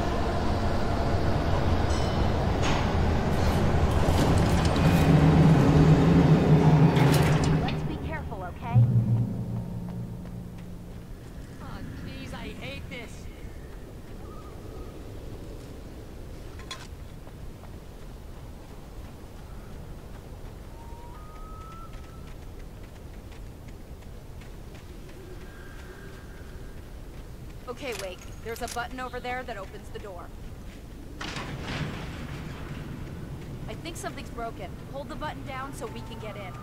[SPEAKER 4] Let's be careful, okay?
[SPEAKER 8] Oh, jeez, I hate this.
[SPEAKER 4] Okay, Wake. There's a button over there that opens the door. I think something's broken. Hold the button down so we can get in.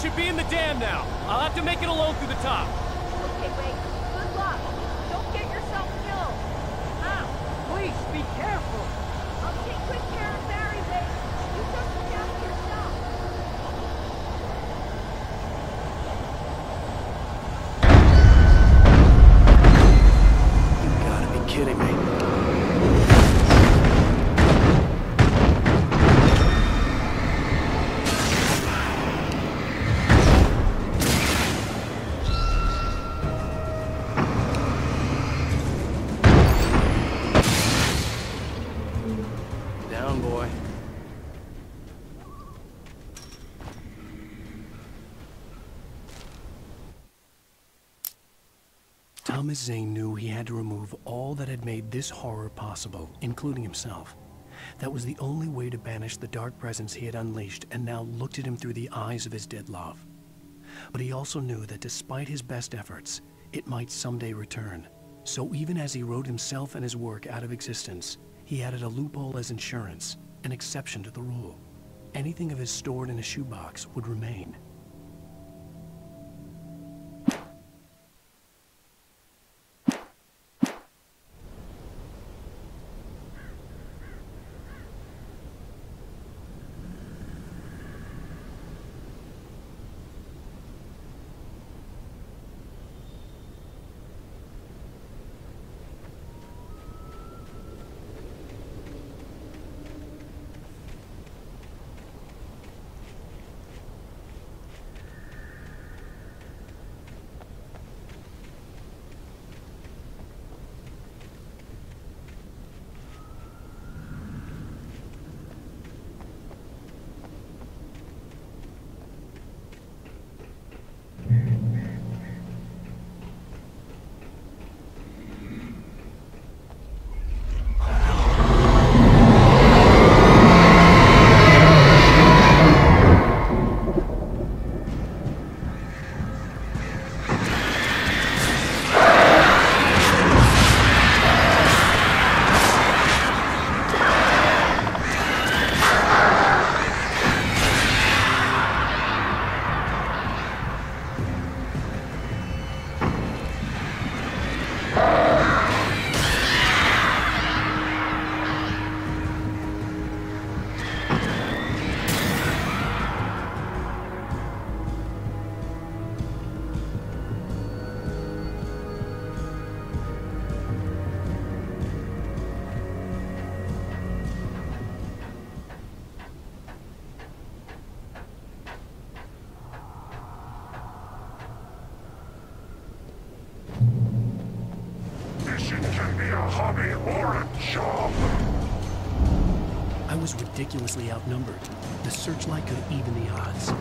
[SPEAKER 3] should be in the dam now. I'll have to make it alone through the top.
[SPEAKER 4] Okay, wait. Good luck. Don't get yourself killed.
[SPEAKER 8] Now, please be careful.
[SPEAKER 4] I'll take good care of Barry, Wade. You just look after yourself.
[SPEAKER 1] You gotta be kidding me.
[SPEAKER 3] Down, boy.
[SPEAKER 1] Thomas Zane knew he had to remove all that had made this horror possible, including himself. That was the only way to banish the dark presence he had unleashed and now looked at him through the eyes of his dead love. But he also knew that despite his best efforts, it might someday return. So even as he wrote himself and his work out of existence, he added a loophole as insurance, an exception to the rule. Anything of his stored in a shoebox would remain.
[SPEAKER 10] hobby or a job.
[SPEAKER 1] I was ridiculously outnumbered. The searchlight could even the odds.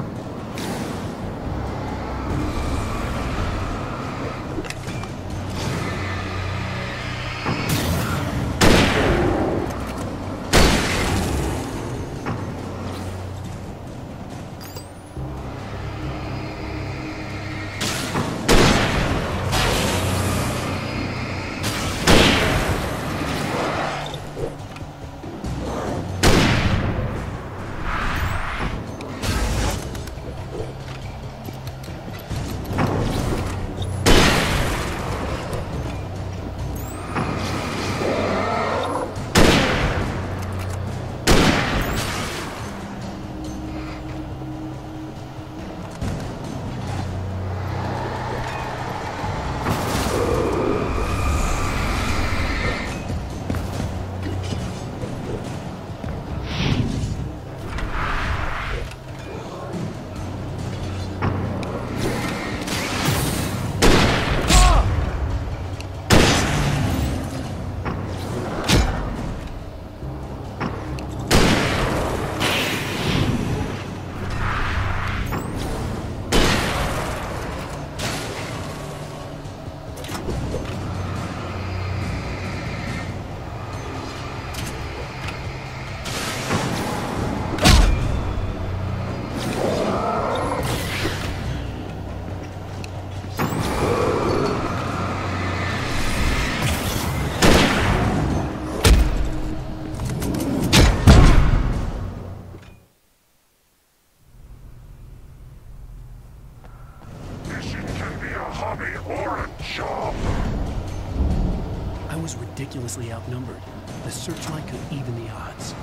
[SPEAKER 1] I was ridiculously outnumbered. The searchlight could even the odds.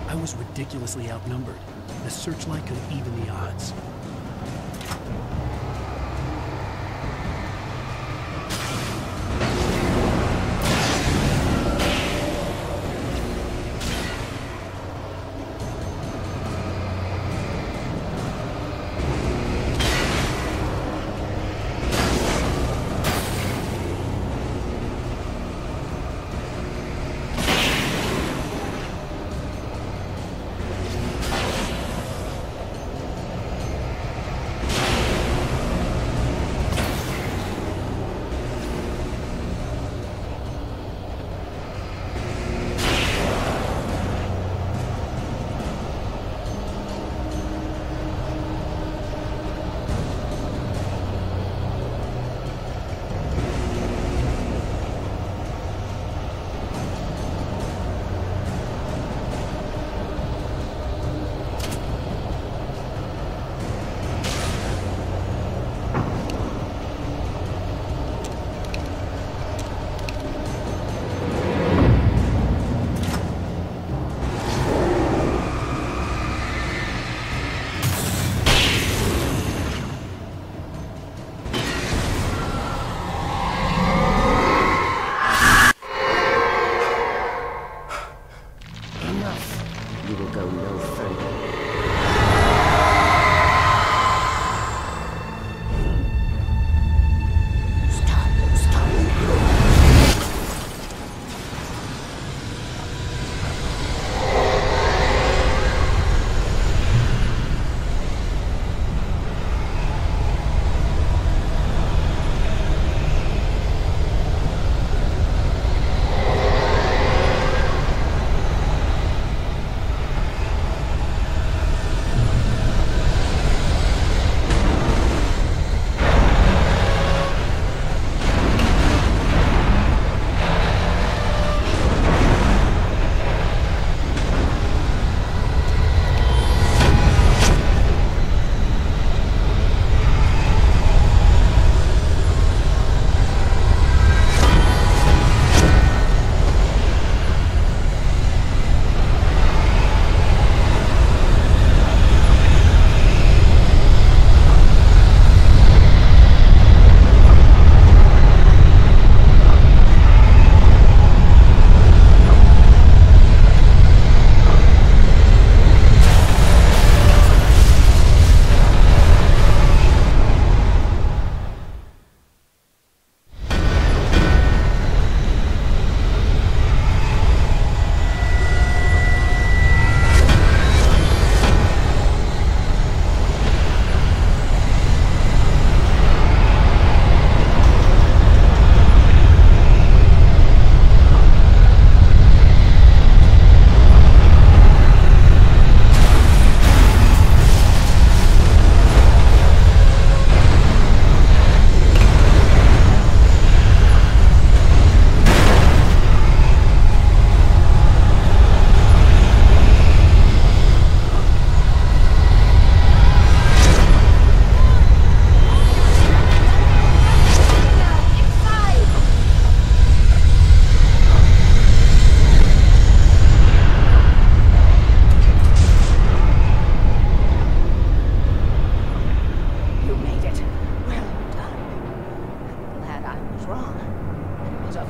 [SPEAKER 1] I was ridiculously outnumbered. The searchlight could even the odds.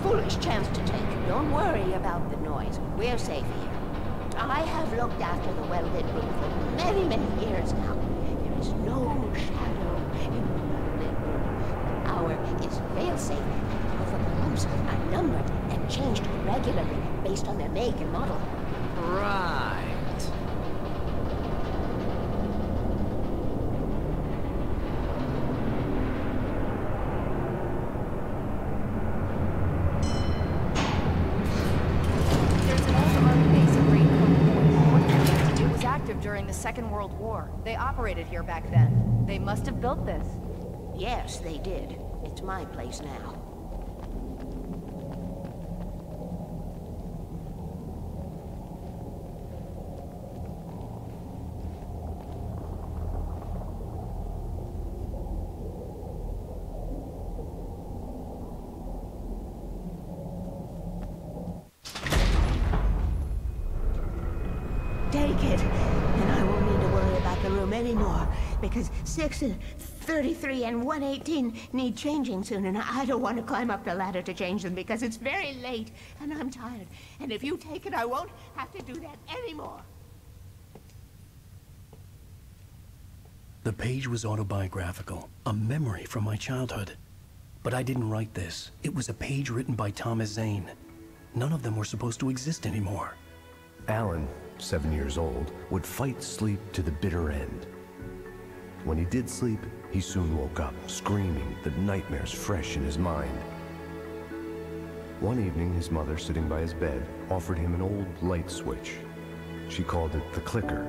[SPEAKER 7] foolish chance to take. Don't worry about the noise. We're safe here. I have looked after the well-lit room for many, many years now. There is no shadow in the well-lit room. Our is fail-safe, and all of the pumps are numbered and changed regularly based on their make and model.
[SPEAKER 8] Right.
[SPEAKER 4] During the Second World War. They operated here back then. They must have built this.
[SPEAKER 7] Yes, they did. It's my place now. Take it, and I won't need to worry about the room anymore, because 6 and 33 and 118 need changing soon, and I don't want to climb up the ladder to change them because it's very late, and I'm tired. And if you take it, I won't have to do that anymore.
[SPEAKER 1] The page was autobiographical, a memory from my childhood. But I didn't write this. It was a page written by Thomas Zane. None of them were supposed to exist anymore.
[SPEAKER 19] Alan, 7 years old, would fight sleep to the bitter end. When he did sleep, he soon woke up, screaming, the nightmares fresh in his mind. One evening, his mother, sitting by his bed, offered him an old light switch. She called it the clicker,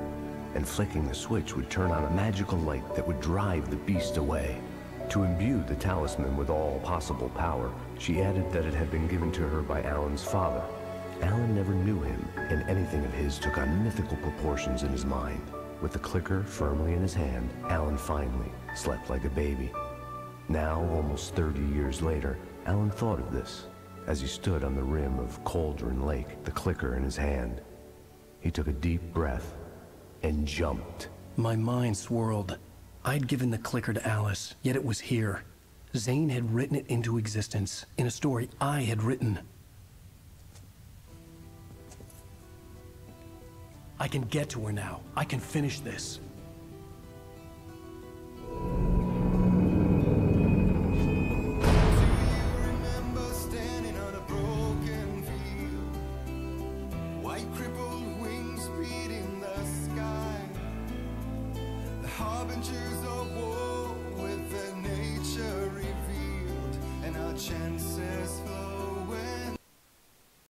[SPEAKER 19] and flicking the switch would turn on a magical light that would drive the beast away. To imbue the talisman with all possible power, she added that it had been given to her by Alan's father. Alan never knew him, and anything of his took on mythical proportions in his mind. With the clicker firmly in his hand, Alan finally slept like a baby. Now, almost 30 years later, Alan thought of this as he stood on the rim of Cauldron Lake, the clicker in his hand. He took a deep breath and jumped.
[SPEAKER 1] My mind swirled. I'd given the clicker to Alice, yet it was here. Zane had written it into existence, in a story I had written. I can get to her now. I can finish this.
[SPEAKER 11] Harbingers of war with their nature revealed, and our chances fly.